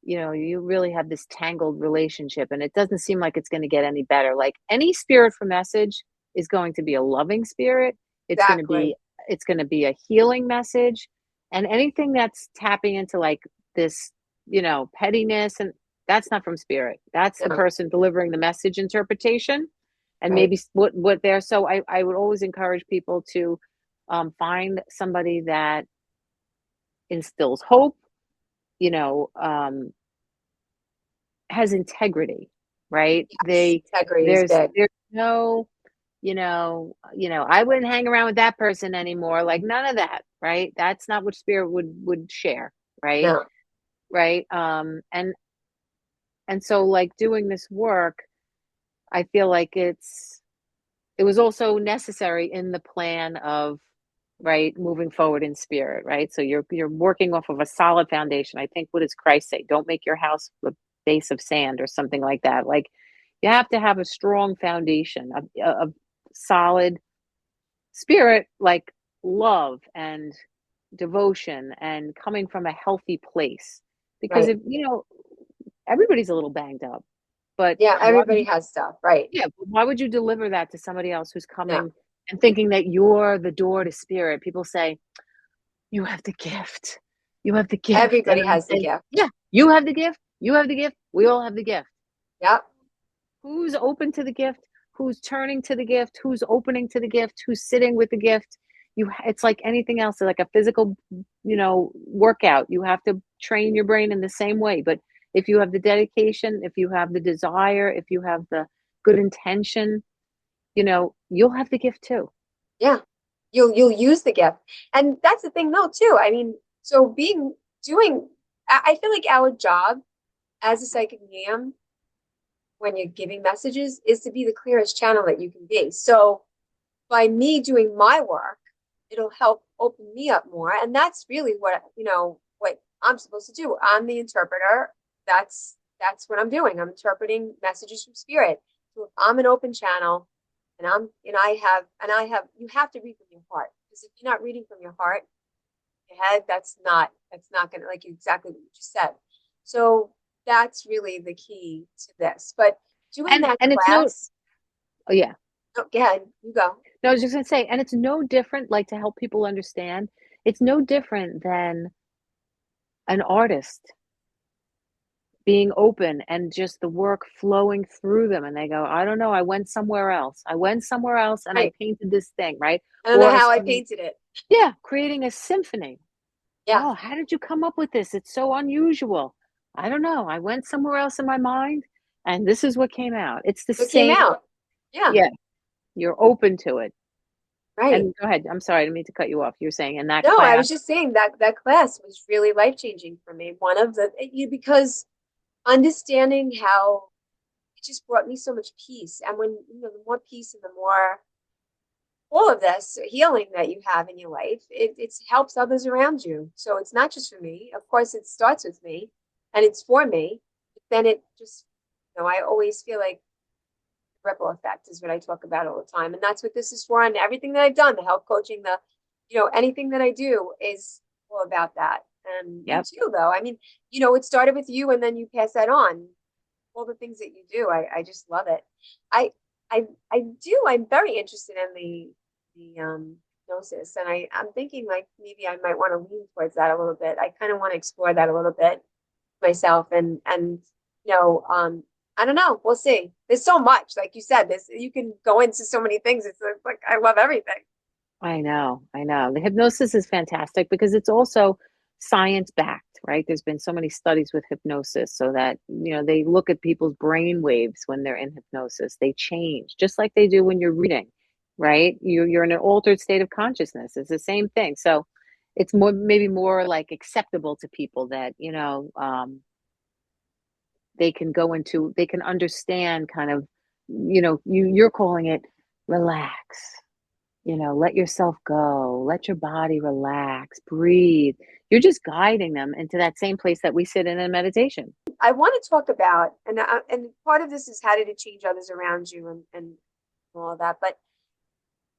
[SPEAKER 2] you really have this tangled relationship, and it doesn't seem like it's going to get any better." Like, any spirit for message is going to be a loving spirit. It's going to
[SPEAKER 1] Exactly.
[SPEAKER 2] be it's going to be a healing message, and anything that's tapping into like this, pettiness, and that's not from spirit. That's the
[SPEAKER 1] No,
[SPEAKER 2] person delivering the message interpretation, and
[SPEAKER 1] right.
[SPEAKER 2] maybe what they're. So I would always encourage people to find somebody that instills hope, you know, um, has integrity, right?
[SPEAKER 1] Yes, integrity is big.
[SPEAKER 2] There's no, I wouldn't hang around with that person anymore. Like, none of that, right? That's not what spirit would share, right?
[SPEAKER 1] No.
[SPEAKER 2] Right. And so, like, doing this work, I feel like it was also necessary in the plan of, right, moving forward in spirit, right? So you're working off of a solid foundation. I think, what does Christ say? Don't make your house a base of sand, or something like that. Like, you have to have a strong foundation of solid spirit, like love and devotion, and coming from a healthy place. Because,
[SPEAKER 1] Right.
[SPEAKER 2] if everybody's a little banged up, but
[SPEAKER 1] Yeah,
[SPEAKER 2] why
[SPEAKER 1] everybody has stuff. Right.
[SPEAKER 2] yeah, but why would you deliver that to somebody else who's
[SPEAKER 1] No.
[SPEAKER 2] coming and thinking that you're the door to spirit? People say, "You have the gift. You have the gift." And
[SPEAKER 1] Everybody
[SPEAKER 2] I
[SPEAKER 1] has the
[SPEAKER 2] say, "Yeah,
[SPEAKER 1] gift.
[SPEAKER 2] you have the gift. You have the gift. We all have the gift."
[SPEAKER 1] Yep.
[SPEAKER 2] Who's open to the gift? Who's turning to the gift? Who's opening to the gift? Who's sitting with the gift? It's like anything else, like a physical, workout. You have to train your brain in the same way. But if you have the dedication, if you have the desire, if you have the good intention, you'll have the gift too.
[SPEAKER 1] Yeah. You'll use the gift. And that's the thing though, too. I mean, so doing I feel like our job as a psychic medium when you're giving messages is to be the clearest channel that you can be. So by me doing my work, it'll help open me up more. And that's really what I'm supposed to do. I'm the interpreter. That's what I'm doing. I'm interpreting messages from spirit. So if I'm an open channel and I have you have to read from your heart. Because if you're not reading from your heart, your head, that's not gonna like exactly what you just said. So that's really the key to this. But doing
[SPEAKER 2] And
[SPEAKER 1] that
[SPEAKER 2] and it's no
[SPEAKER 1] class,
[SPEAKER 2] oh yeah.
[SPEAKER 1] Oh, go ahead. You go.
[SPEAKER 2] No, I was just gonna say, and it's no different, like to help people understand, it's no different than an artist being open and just the work flowing through them. And they go, I don't know, I went somewhere else. I went somewhere else and I
[SPEAKER 1] Right.
[SPEAKER 2] painted this thing, right?
[SPEAKER 1] I don't know
[SPEAKER 2] Or
[SPEAKER 1] how I
[SPEAKER 2] some,
[SPEAKER 1] painted it.
[SPEAKER 2] yeah, creating a symphony.
[SPEAKER 1] Yeah.
[SPEAKER 2] Oh, how did you come up with this? It's so unusual. I don't know. I went somewhere else in my mind and this is what came out. It's the
[SPEAKER 1] It came
[SPEAKER 2] same.
[SPEAKER 1] out. Yeah.
[SPEAKER 2] Yeah, you're open to it.
[SPEAKER 1] Right.
[SPEAKER 2] And go ahead. I'm sorry, I didn't mean to cut you off. You were saying in that
[SPEAKER 1] No, I
[SPEAKER 2] class.
[SPEAKER 1] was just saying that that class was really life changing for me. One of the you because understanding how it just brought me so much peace. And when the more peace and the more all of this healing that you have in your life, it helps others around you. So it's not just for me. Of course, it starts with me and it's for me. But then it just, I always feel like ripple effect is what I talk about all the time. And that's what this is for. And everything that I've done, the health coaching, anything that I do is all about that. And you
[SPEAKER 2] Yep.
[SPEAKER 1] too, though. I mean, it started with you and then you pass that on. All the things that you do, I just love it. I, I'm very interested in the hypnosis. And I'm thinking like maybe I might want to lean towards that a little bit. I kind of want to explore that a little bit myself and you know um I don't know, we'll see. There's so much, like you said, this you can go into so many things. It's like I love everything.
[SPEAKER 2] I know, I know. The hypnosis is fantastic because it's also science backed, right? There's been so many studies with hypnosis so that, they look at people's brain waves when they're in hypnosis. They change just like they do when you're reading, right? You're in an altered state of consciousness. It's the same thing. So it's maybe more like acceptable to people that, they can understand kind of, you're calling it relax, let yourself go, let your body relax, breathe. You're just guiding them into that same place that we sit in meditation.
[SPEAKER 1] I want to talk about, and part of this is how did it change others around you and all of that. But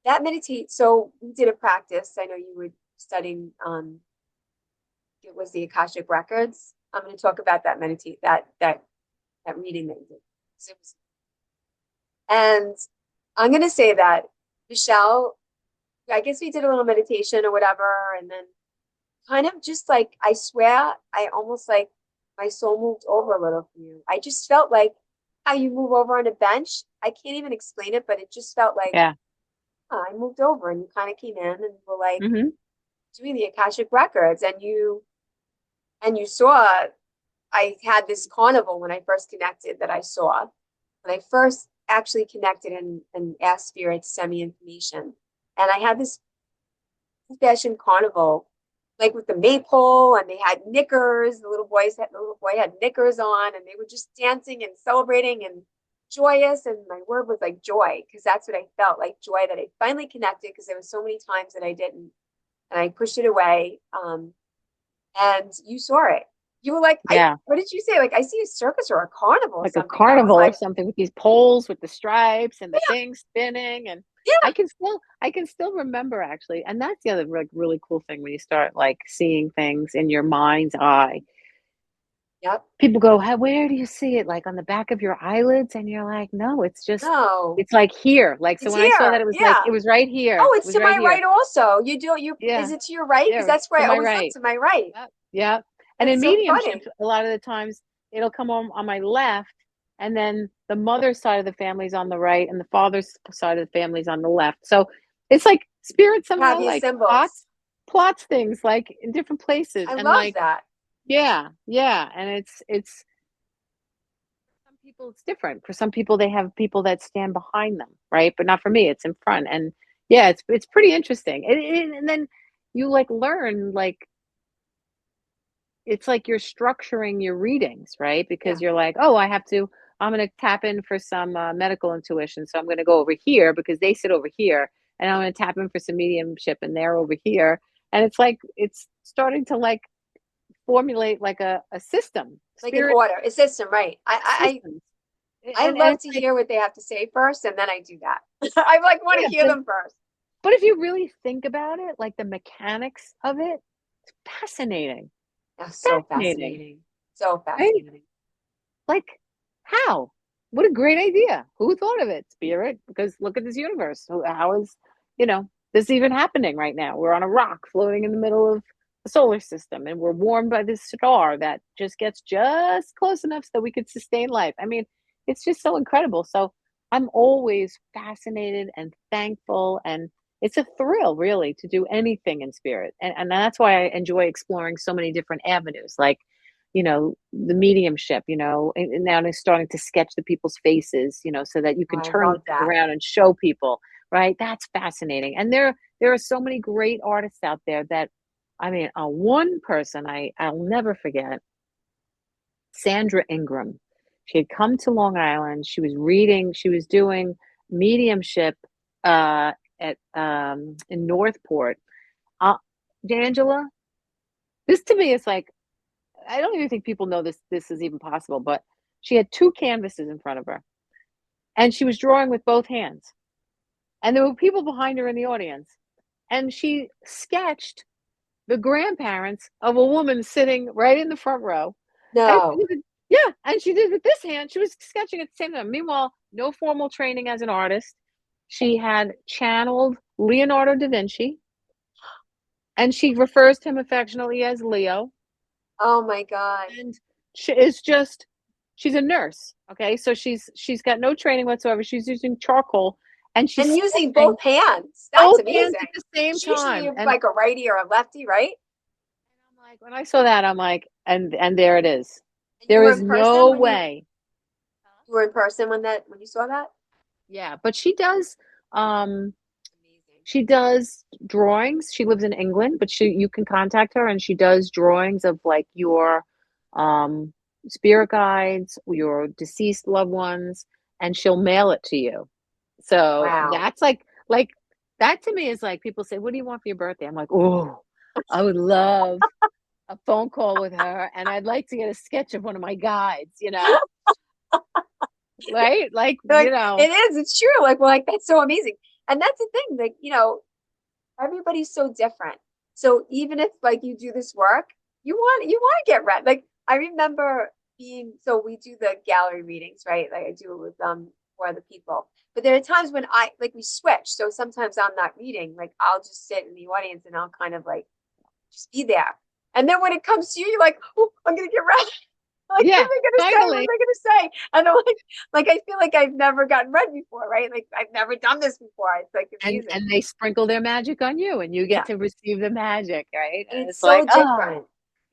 [SPEAKER 1] that meditate, so we did a practice. I know you were studying, it was the Akashic records. I'm going to talk about that meditate that reading that you did. And I'm going to say that Michelle, I guess we did a little meditation or whatever, and then kind of just like, I swear, I almost like my soul moved over a little for you. I just felt like how you move over on a bench. I can't even explain it, but it just felt like,
[SPEAKER 2] Yeah.
[SPEAKER 1] oh, I moved over and you kind of came in and were like
[SPEAKER 2] Hmm.
[SPEAKER 1] doing the Akashic records, and you saw I had this carnival when I first connected that I saw. When I first actually connected and asked Spirit to send me information. And I had this fashion carnival, like with the maypole, and they had knickers. The little boy had knickers on, and they were just dancing and celebrating and joyous. And my word was like joy, because that's what I felt like, joy that I finally connected, because there was so many times that I didn't, and I pushed it away. And you saw it. You were like,
[SPEAKER 2] Yeah.
[SPEAKER 1] what did you say? Like, I see a circus or a carnival or
[SPEAKER 2] Like a
[SPEAKER 1] something. And I was
[SPEAKER 2] carnival or
[SPEAKER 1] like,
[SPEAKER 2] something with these poles with the stripes and the things spinning. And
[SPEAKER 1] yeah,
[SPEAKER 2] I can still remember actually. And that's the other like really cool thing when you start like seeing things in your mind's eye.
[SPEAKER 1] yep.
[SPEAKER 2] People go, where do you see it? Like on the back of your eyelids? And you're like, no,
[SPEAKER 1] No,
[SPEAKER 2] it's like here. Like, so
[SPEAKER 1] it's
[SPEAKER 2] when I saw that,
[SPEAKER 1] here.
[SPEAKER 2] it was like,
[SPEAKER 1] Yeah.
[SPEAKER 2] it was right here.
[SPEAKER 1] Oh,
[SPEAKER 2] It
[SPEAKER 1] it's
[SPEAKER 2] was
[SPEAKER 1] to
[SPEAKER 2] right
[SPEAKER 1] my
[SPEAKER 2] here.
[SPEAKER 1] right also. Is
[SPEAKER 2] Yeah.
[SPEAKER 1] it to your right? Because
[SPEAKER 2] Yeah.
[SPEAKER 1] that's where
[SPEAKER 2] To
[SPEAKER 1] I
[SPEAKER 2] my
[SPEAKER 1] always look,
[SPEAKER 2] right.
[SPEAKER 1] to my right.
[SPEAKER 2] Yep. Yeah. And
[SPEAKER 1] That's
[SPEAKER 2] in
[SPEAKER 1] so
[SPEAKER 2] mediumship,
[SPEAKER 1] funny.
[SPEAKER 2] a lot of the times it'll come on my left, and then the mother's side of the family's on the right, and the father's side of the family's on the left. So it's like spirit
[SPEAKER 1] Have
[SPEAKER 2] somehow
[SPEAKER 1] your
[SPEAKER 2] like
[SPEAKER 1] symbols.
[SPEAKER 2] plots things like in different places.
[SPEAKER 1] I
[SPEAKER 2] And
[SPEAKER 1] love
[SPEAKER 2] like,
[SPEAKER 1] that.
[SPEAKER 2] yeah, yeah. And it's for some people it's different. For some people they have people that stand behind them, right? But not for me, it's in front. And yeah, it's pretty interesting. And then you like learn like it's like you're structuring your readings, right?
[SPEAKER 1] Yeah.
[SPEAKER 2] Because you're like, oh, I'm going to tap in for some medical intuition. So I'm going to go over here because they sit over here. And I'm going to tap in for some mediumship and they're over here. And it's like, it's starting to like formulate like a system,
[SPEAKER 1] Like an
[SPEAKER 2] spirit
[SPEAKER 1] order, a system, right?
[SPEAKER 2] systems.
[SPEAKER 1] I
[SPEAKER 2] And
[SPEAKER 1] love
[SPEAKER 2] it's
[SPEAKER 1] to
[SPEAKER 2] like,
[SPEAKER 1] hear what they have to say first, and then I do that. I like want to
[SPEAKER 2] yeah,
[SPEAKER 1] hear them first.
[SPEAKER 2] but if you really think about it, like the mechanics of it, it's fascinating.
[SPEAKER 1] That's so
[SPEAKER 2] Fascinating,
[SPEAKER 1] fascinating. So
[SPEAKER 2] right?
[SPEAKER 1] fascinating.
[SPEAKER 2] Like, how? what a great idea. Who thought of it, Spirit? Because look at this universe. How is, this even happening right now? We're on a rock floating in the middle of the solar system, and we're warmed by this star that just gets just close enough so that we could sustain life. I mean, it's just so incredible. So I'm always fascinated and thankful, and it's a thrill really to do anything in spirit. And that's why I enjoy exploring so many different avenues, like, the mediumship, and now I'm starting to sketch the people's faces, so that you
[SPEAKER 1] Oh,
[SPEAKER 2] can
[SPEAKER 1] I
[SPEAKER 2] turn the
[SPEAKER 1] love
[SPEAKER 2] thing
[SPEAKER 1] that.
[SPEAKER 2] around and show people, right? That's fascinating. And there are so many great artists out there that, I mean, one person I'll never forget, Sandra Ingram. She had come to Long Island. She was doing mediumship at in Northport. Uh, D'Angela, this to me is like, I don't even think people know this is even possible, but she had two canvases in front of her and she was drawing with both hands. And there were people behind her in the audience. And she sketched the grandparents of a woman sitting right in the front row. And she
[SPEAKER 1] No.
[SPEAKER 2] did it, yeah, and she did with this hand. She was sketching at the same time. Meanwhile, no formal training as an artist. She had channeled Leonardo da Vinci, and she refers to him affectionately as Leo.
[SPEAKER 1] Oh my God.
[SPEAKER 2] And she is just, she's a nurse. Okay, so she's got no training whatsoever. She's using charcoal, and she's
[SPEAKER 1] And using
[SPEAKER 2] sketching
[SPEAKER 1] both hands. That's
[SPEAKER 2] both hands at
[SPEAKER 1] amazing.
[SPEAKER 2] the same
[SPEAKER 1] She's usually
[SPEAKER 2] time. And
[SPEAKER 1] like a righty or a lefty, right?
[SPEAKER 2] I'm like, when I saw that, I'm like, and there it is.
[SPEAKER 1] And you
[SPEAKER 2] There
[SPEAKER 1] were
[SPEAKER 2] is
[SPEAKER 1] in person
[SPEAKER 2] no
[SPEAKER 1] when
[SPEAKER 2] way.
[SPEAKER 1] you were in person when you saw that?
[SPEAKER 2] Yeah, but um
[SPEAKER 1] Amazing.
[SPEAKER 2] she does drawings. She lives in England, but you can contact her and she does drawings of like your um spirit guides, your deceased loved ones, and she'll mail it to you. So
[SPEAKER 1] Wow.
[SPEAKER 2] that's like that to me is like people say, "What do you want for your birthday?" I'm like, "Oh, I would love a phone call with her and I'd like to get a sketch of one of my guides. Right? Like,
[SPEAKER 1] Like it is, it's true. Like that's so amazing. And that's the thing, like, everybody's so different. So even if like you do this work, you want to get read. Like I remember so we do the gallery readings, right? Like I do it with for other people. But there are times when I like we switch. So sometimes I'm not reading, like I'll just sit in the audience and I'll kind of like just be there. And then when it comes to you, you're like, oh, I'm gonna get read. Like, what am
[SPEAKER 2] yeah,
[SPEAKER 1] I gonna say? What am
[SPEAKER 2] finally.
[SPEAKER 1] I gonna say? And I'm like I feel like I've never gotten read before, right? Like I've never done this before. It's like
[SPEAKER 2] And
[SPEAKER 1] amazing.
[SPEAKER 2] and they sprinkle their magic on you and you get
[SPEAKER 1] Yeah.
[SPEAKER 2] to receive the magic, right?
[SPEAKER 1] And
[SPEAKER 2] And
[SPEAKER 1] it's
[SPEAKER 2] it's like,
[SPEAKER 1] so
[SPEAKER 2] oh,
[SPEAKER 1] different.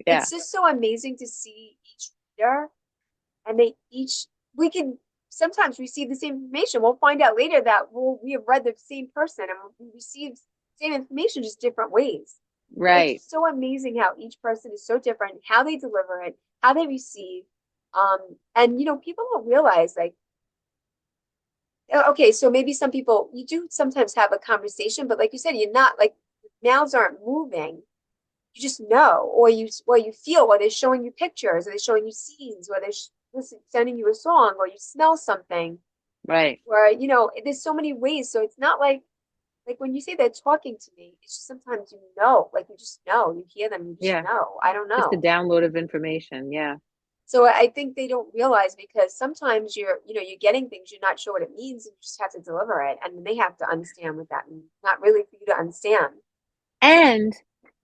[SPEAKER 2] yeah,
[SPEAKER 1] It's just so amazing to see each reader and we can sometimes receive the same information. We'll find out later that we have read the same person and we receive same information just different ways. It's
[SPEAKER 2] right.
[SPEAKER 1] just so amazing how each person is so different, how they deliver it, how they receive. And people don't realize like, okay, so maybe some people you do sometimes have a conversation, but like you said, you're not like mouths aren't moving. You just know, or you feel, or they're showing you pictures, or they're showing you scenes, or they're sending you a song, or you smell something.
[SPEAKER 2] Right.
[SPEAKER 1] Where there's so many ways. So it's not like when you say they're talking to me, it's just sometimes like you just know, you hear them, you just
[SPEAKER 2] Yeah.
[SPEAKER 1] know. I don't
[SPEAKER 2] Just a
[SPEAKER 1] know.
[SPEAKER 2] download of information. Yeah.
[SPEAKER 1] So I think they don't realize because sometimes you're getting things you're not sure what it means, and you just have to deliver it, and they have to understand what that means. Not really for you to understand.
[SPEAKER 2] And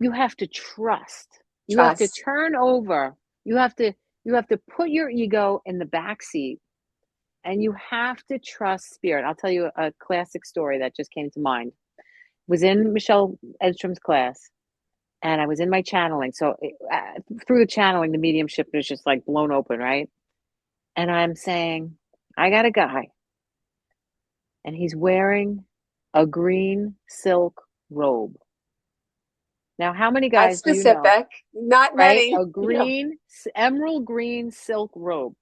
[SPEAKER 2] you have to trust. You have to
[SPEAKER 1] Trust.
[SPEAKER 2] turn over. You have to you have to put your ego in the back seat and you have to trust spirit. I'll tell you a classic story that just came to mind. Was in Michelle Edstrom's class and I was in my channeling. So through the channeling, the mediumship is just like blown open, right? And I'm saying, I got a guy, and he's wearing a green silk robe. Now, how many
[SPEAKER 1] That's
[SPEAKER 2] guys do you know,
[SPEAKER 1] specific. Not
[SPEAKER 2] right?
[SPEAKER 1] many.
[SPEAKER 2] A green, emerald green silk robe.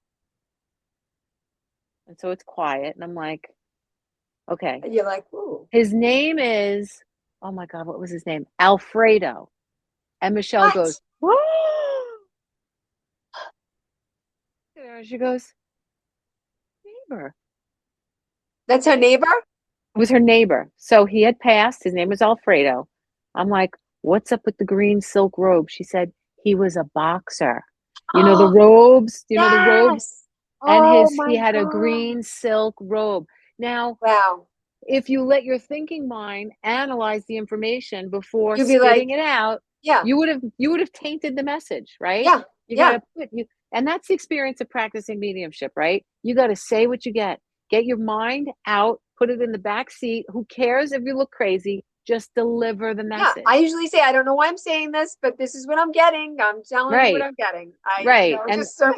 [SPEAKER 2] And so it's quiet, and I'm like, okay.
[SPEAKER 1] And you're like, ooh,
[SPEAKER 2] His name is, oh my God, what was his name? Alfredo. And Michelle
[SPEAKER 1] what?
[SPEAKER 2] goes, whoa. And she goes, neighbor.
[SPEAKER 1] That's her neighbor?
[SPEAKER 2] It was her neighbor. So he had passed. His name was Alfredo. I'm like, what's up with the green silk robe? She said, he was a boxer. You know the
[SPEAKER 1] Oh,
[SPEAKER 2] robes? You know the robes?
[SPEAKER 1] yes.
[SPEAKER 2] and
[SPEAKER 1] Oh
[SPEAKER 2] he
[SPEAKER 1] my
[SPEAKER 2] had a
[SPEAKER 1] God.
[SPEAKER 2] green silk robe. Now,
[SPEAKER 1] Wow.
[SPEAKER 2] if you let your thinking mind analyze the information before
[SPEAKER 1] You'd be like,
[SPEAKER 2] spitting it out,
[SPEAKER 1] yeah,
[SPEAKER 2] you would have tainted the message, right?
[SPEAKER 1] yeah,
[SPEAKER 2] You got
[SPEAKER 1] yeah,
[SPEAKER 2] to put you, and that's the experience of practicing mediumship, right? You got to say what you get your mind out, put it in the back seat. Who cares if you look crazy? Just deliver the
[SPEAKER 1] yeah. I
[SPEAKER 2] message.
[SPEAKER 1] usually say, I don't know why I'm saying this, but this is what I'm getting. I'm telling you what
[SPEAKER 2] Right,
[SPEAKER 1] I'm getting.
[SPEAKER 2] right. And
[SPEAKER 1] Just so,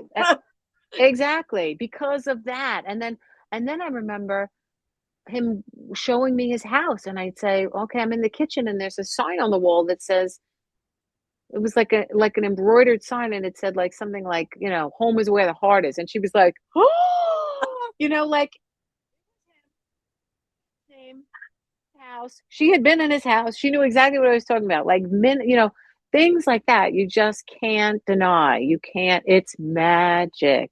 [SPEAKER 2] exactly because of that. And then I remember him showing me his house, and I'd say, okay, I'm in the kitchen and there's a sign on the wall that says, it was like an embroidered sign, and it said like something like, home is where the heart is. And she was like, oh, like same house. She had been in his house. She knew exactly what I was talking about. Like things like that. You just can't deny. You can't, it's magic.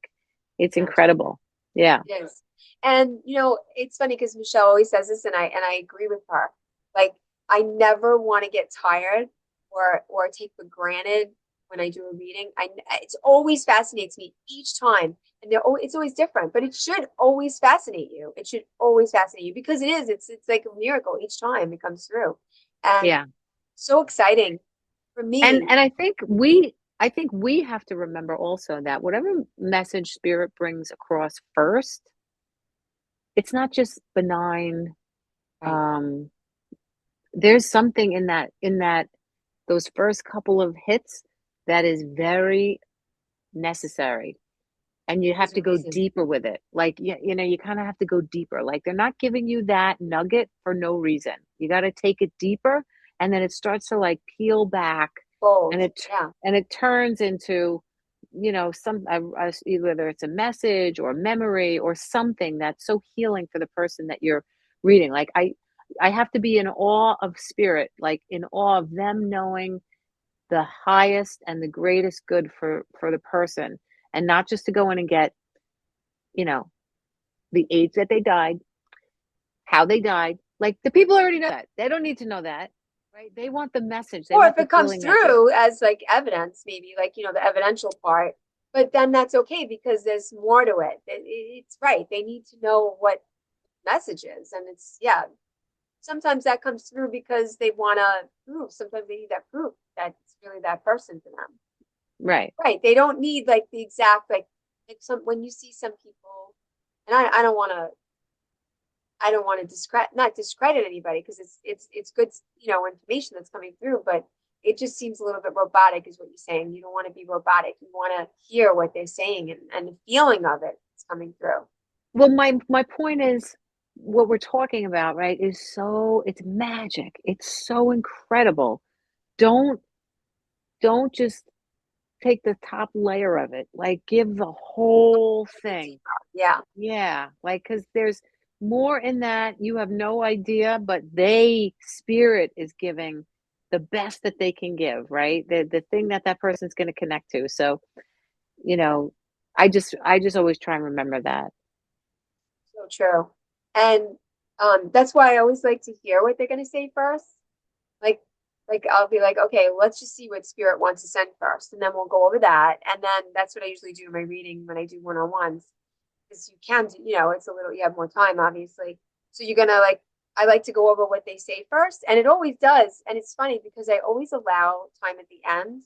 [SPEAKER 2] It's
[SPEAKER 1] magic.
[SPEAKER 2] incredible. Yeah.
[SPEAKER 1] It is. And it's funny because Michelle always says this, and I agree with her. Like, I never want to get tired or take for granted when I do a reading. It's always fascinates me each time, and it's always different. But it should always fascinate you. It should always fascinate you because it is. It's like a miracle each time it comes through, and
[SPEAKER 2] Yeah.
[SPEAKER 1] so exciting for me.
[SPEAKER 2] And I think we have to remember also that whatever message spirit brings across first, it's not just benign.
[SPEAKER 1] Right.
[SPEAKER 2] um there's something in that those first couple of hits that is very necessary, and you have
[SPEAKER 1] There's a
[SPEAKER 2] to go
[SPEAKER 1] reason.
[SPEAKER 2] deeper with it. Like, you kind of have to go deeper. Like, they're not giving you that nugget for no reason. You got to take it deeper, and then it starts to like peel back, and
[SPEAKER 1] Bold. Yeah.
[SPEAKER 2] it turns into, whether it's a message or memory or something that's so healing for the person that you're reading. Like, I have to be in awe of spirit, like in awe of them knowing the highest and the greatest good for the person, and not just to go in and get, you know the age that they died, how they died. Like, the people already know that. They don't need to know that, right? They want the message. They
[SPEAKER 1] Or
[SPEAKER 2] want
[SPEAKER 1] if
[SPEAKER 2] the
[SPEAKER 1] it comes
[SPEAKER 2] healing message.
[SPEAKER 1] through as like evidence, maybe like, the evidential part, but then that's okay because there's more to it. It's right. They need to know what message is. And yeah, sometimes that comes through because they want to prove, sometimes they need that proof that it's really that person for them.
[SPEAKER 2] Right.
[SPEAKER 1] Right. They don't need like the exact, like when you see some people, and I don't want to not discredit anybody because it's good, information that's coming through, but it just seems a little bit robotic, is what you're saying. You don't want to be robotic. You want to hear what they're saying and the feeling of it is coming through.
[SPEAKER 2] Well, my point is, what we're talking about, right, is it's magic. It's so incredible. Don't don't just take the top layer of it. Like, give the whole
[SPEAKER 1] A bit
[SPEAKER 2] thing.
[SPEAKER 1] deeper. Yeah.
[SPEAKER 2] Yeah, like, because there's more in that you have no idea, but spirit is giving the best that they can give, right? The thing that person's going to connect to. So, you know, I just always try and remember that.
[SPEAKER 1] So true. And that's why I always like to hear what they're gonna say first. Like I'll be like, okay, let's just see what spirit wants to send first, and then we'll go over that. And then that's what I usually do in my reading when I do one-on-ones. Because you can do, it's a little, you have more time, obviously. So you're gonna I like to go over what they say first, and it always does. And it's funny because I always allow time at the end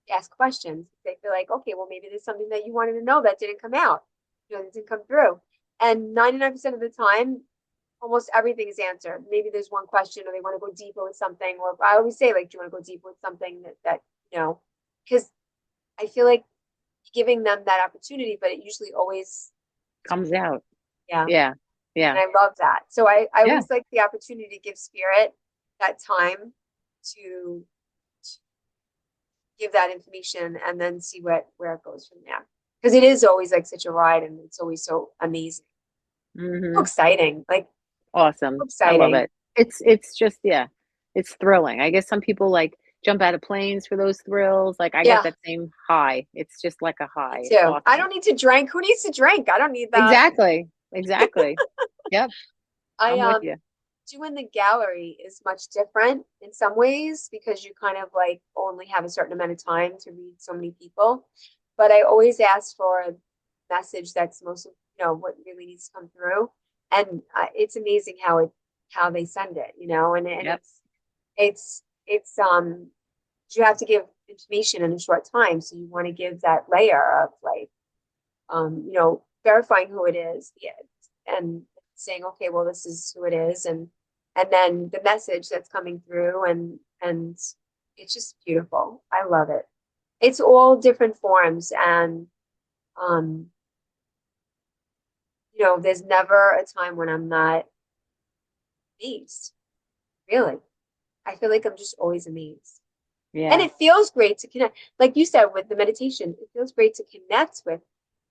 [SPEAKER 1] to ask questions. They feel like, okay, well, maybe there's something that you wanted to know that didn't come out, that didn't come through. And 99% of the time, almost everything is answered. Maybe there's one question, or they want to go deeper with something. Or I always say, like, do you want to go deeper with something that because I feel like giving them that opportunity, but it usually always,
[SPEAKER 2] Comes out.
[SPEAKER 1] yeah.
[SPEAKER 2] Yeah.
[SPEAKER 1] And
[SPEAKER 2] Yeah.
[SPEAKER 1] I love that. So I
[SPEAKER 2] Yeah.
[SPEAKER 1] always like the opportunity to give spirit that time to give that information and then see where it goes from there. Because it is always like such a ride, and it's always so amazing. So
[SPEAKER 2] Hmm.
[SPEAKER 1] exciting. Like, so
[SPEAKER 2] Awesome. I love
[SPEAKER 1] exciting.
[SPEAKER 2] it. It's just, yeah, it's thrilling. I guess some people like jump out of planes for those thrills. Like, I get
[SPEAKER 1] Yeah,
[SPEAKER 2] that same high. It's just like a
[SPEAKER 1] me
[SPEAKER 2] high. It's
[SPEAKER 1] too. I
[SPEAKER 2] awesome.
[SPEAKER 1] don't need to drink. Who needs to drink? I don't need that.
[SPEAKER 2] Exactly. Exactly. Yep.
[SPEAKER 1] I
[SPEAKER 2] I'm with you.
[SPEAKER 1] doing the gallery is much different in some ways because you kind of like only have a certain amount of time to read so many people. But I always ask for message that's most, what really needs to come through. And it's amazing how they send it, and
[SPEAKER 2] Yep.
[SPEAKER 1] it's you have to give information in a short time. So you want to give that layer of like, verifying who it is, yeah, and saying, okay, well, this is who it is, and then the message that's coming through, and it's just beautiful. I love it. It's all different forms, and um, there's never a time when I'm not amazed. Really, I feel like I'm just always amazed. And
[SPEAKER 2] Yeah.
[SPEAKER 1] it feels great to connect. Like you said, with the meditation, it feels great to connect with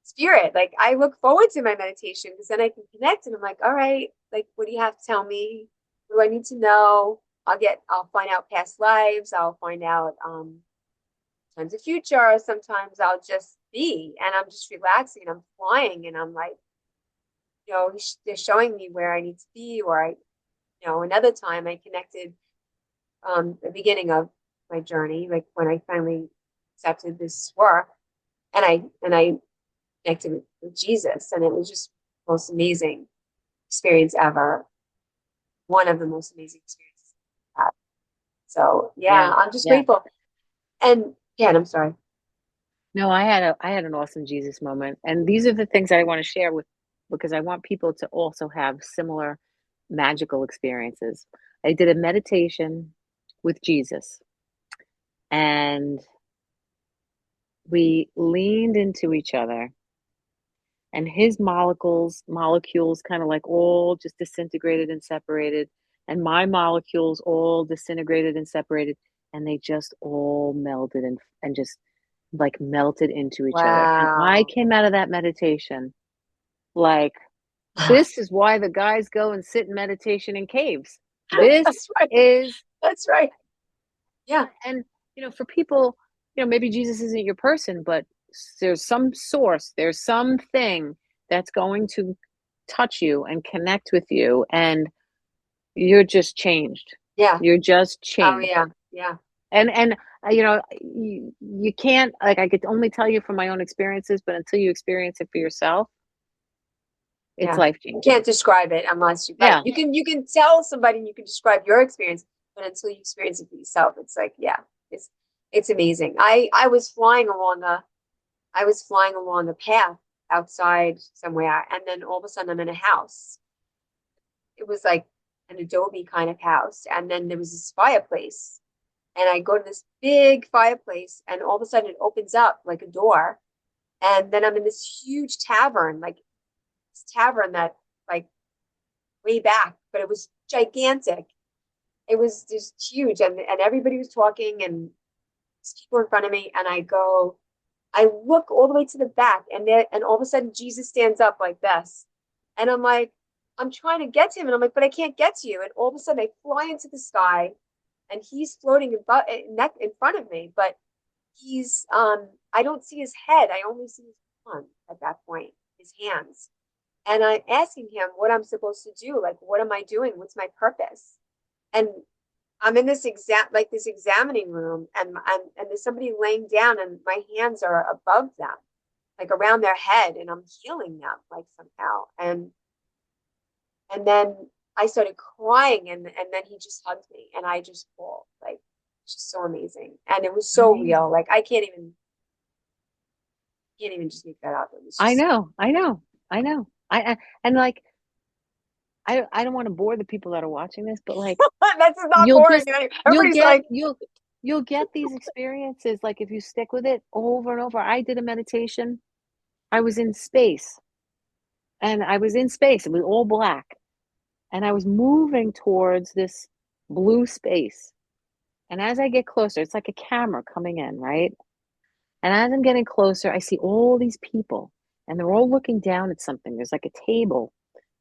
[SPEAKER 1] spirit. Like I look forward to my meditation because then I can connect and I'm like, all right, like, what do you have to tell me? What do I need to know? I'll find out past lives. I'll find out times of future. Sometimes I'll just be and I'm just relaxing and I'm flying and I'm like, they're showing me where I need to be, or another time I connected the beginning of my journey, like when I finally accepted this work, and I connected with Jesus, and it was just the most amazing experience ever. One of the most amazing experiences I've had. So
[SPEAKER 2] Yeah.
[SPEAKER 1] yeah, I'm just
[SPEAKER 2] Yeah.
[SPEAKER 1] grateful. And yeah, and I'm sorry.
[SPEAKER 2] No, I had an awesome Jesus moment. And these are the things I want to share with because I want people to also have similar magical experiences. I did a meditation with Jesus and we leaned into each other and his molecules kind of like all just disintegrated and separated and my molecules all disintegrated and separated and they just all melded and just like melted into each other. And I
[SPEAKER 1] Wow.
[SPEAKER 2] came out of that meditation like, this is why the guys go and sit in meditation in caves. This
[SPEAKER 1] That's right.
[SPEAKER 2] is,
[SPEAKER 1] That's right. Yeah.
[SPEAKER 2] and for people, maybe Jesus isn't your person, but there's some source, there's something that's going to touch you and connect with you, and you're just changed.
[SPEAKER 1] Yeah.
[SPEAKER 2] You're just
[SPEAKER 1] Oh
[SPEAKER 2] changed.
[SPEAKER 1] yeah. Yeah.
[SPEAKER 2] And you can't, like, I could only tell you from my own experiences, but until you experience it for yourself, it's
[SPEAKER 1] Yeah.
[SPEAKER 2] life
[SPEAKER 1] You
[SPEAKER 2] changing.
[SPEAKER 1] can't describe it unless you like
[SPEAKER 2] Yeah.
[SPEAKER 1] you can tell somebody and you can describe your experience, but until you experience it for yourself, it's like, yeah, it's it's amazing. I was flying along a path outside somewhere, and then all of a sudden I'm in a house. It was like an adobe kind of house, and then there was this fireplace, and I go to this big fireplace, and all of a sudden it opens up like a door, and then I'm in this huge tavern, like this tavern that, like, way back, but it was gigantic. It was just huge, and everybody was talking, and there's people in front of me, and I look all the way to the back, and all of a sudden Jesus stands up like this, and I'm like, I'm trying to get to him, and I'm like, but I can't get to you, and all of a sudden I fly into the sky, and he's floating in front of me, but he's I don't see his head, I only see his arm at that point, his hands, and I'm asking him what I'm supposed to do, like, what am I doing? What's my purpose? And I'm in this examining room, and there's somebody laying down, and my hands are above them, like around their head, and I'm healing them like somehow. And then I started crying, and then he just hugged me, and I just bawled, like, it's just so amazing, and it was so
[SPEAKER 2] Amazing.
[SPEAKER 1] real. Like I can't even just make that up. It was
[SPEAKER 2] I
[SPEAKER 1] just
[SPEAKER 2] know, I know, I know. And like I don't want to bore the people that are watching this, but like
[SPEAKER 1] that's not
[SPEAKER 2] you'll
[SPEAKER 1] boring.
[SPEAKER 2] just you'll
[SPEAKER 1] Everybody's
[SPEAKER 2] get
[SPEAKER 1] like,
[SPEAKER 2] you'll you'll get these experiences like if you stick with it over and over. I did a meditation. I was in space and I was in space. It was all black and I was moving towards this blue space. And as I get closer, it's like a camera coming in, right? And as I'm getting closer, I see all these people and they're all looking down at something. There's like a table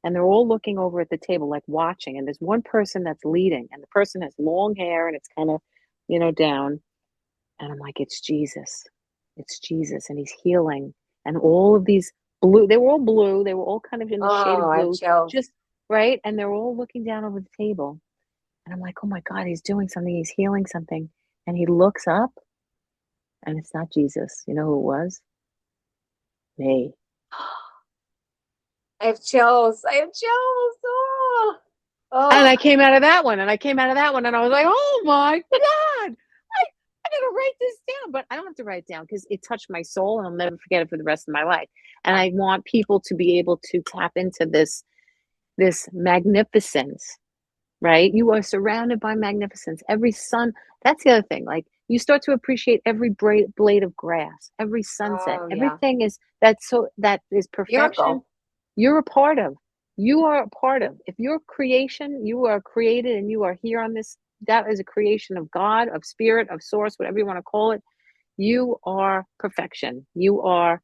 [SPEAKER 2] and they're all looking over at the table, like watching. And there's one person that's leading and the person has long hair and it's kind of, down. And I'm like, it's Jesus. It's Jesus. And he's healing. And all of these blue, they were all blue. They were all kind of in the shade
[SPEAKER 1] oh,
[SPEAKER 2] of
[SPEAKER 1] I have
[SPEAKER 2] blue,
[SPEAKER 1] chills.
[SPEAKER 2] just right. And they're all looking down over the table. And I'm like, oh my God, he's doing something. He's healing something. And he looks up and it's not Jesus. You know who it was? Me.
[SPEAKER 1] I have chills. I have chills. Oh,
[SPEAKER 2] And
[SPEAKER 1] oh,
[SPEAKER 2] I came out of that one, and I came out of that one, and I was like, oh my God, I gotta write this down. But I don't have to write it down because it touched my soul, and I'll never forget it for the rest of my life. And
[SPEAKER 1] yeah.
[SPEAKER 2] I want people to be able to tap into this magnificence, right? You are surrounded by magnificence. Every sun, that's the other thing. Like you start to appreciate every blade of grass, every sunset,
[SPEAKER 1] Oh, yeah.
[SPEAKER 2] everything is that is perfection.
[SPEAKER 1] Miracle.
[SPEAKER 2] You're a part of. You are a part of. If you're creation, you are created and you are here on this. That is a creation of God, of spirit, of source, whatever you want to call it. You are perfection. You are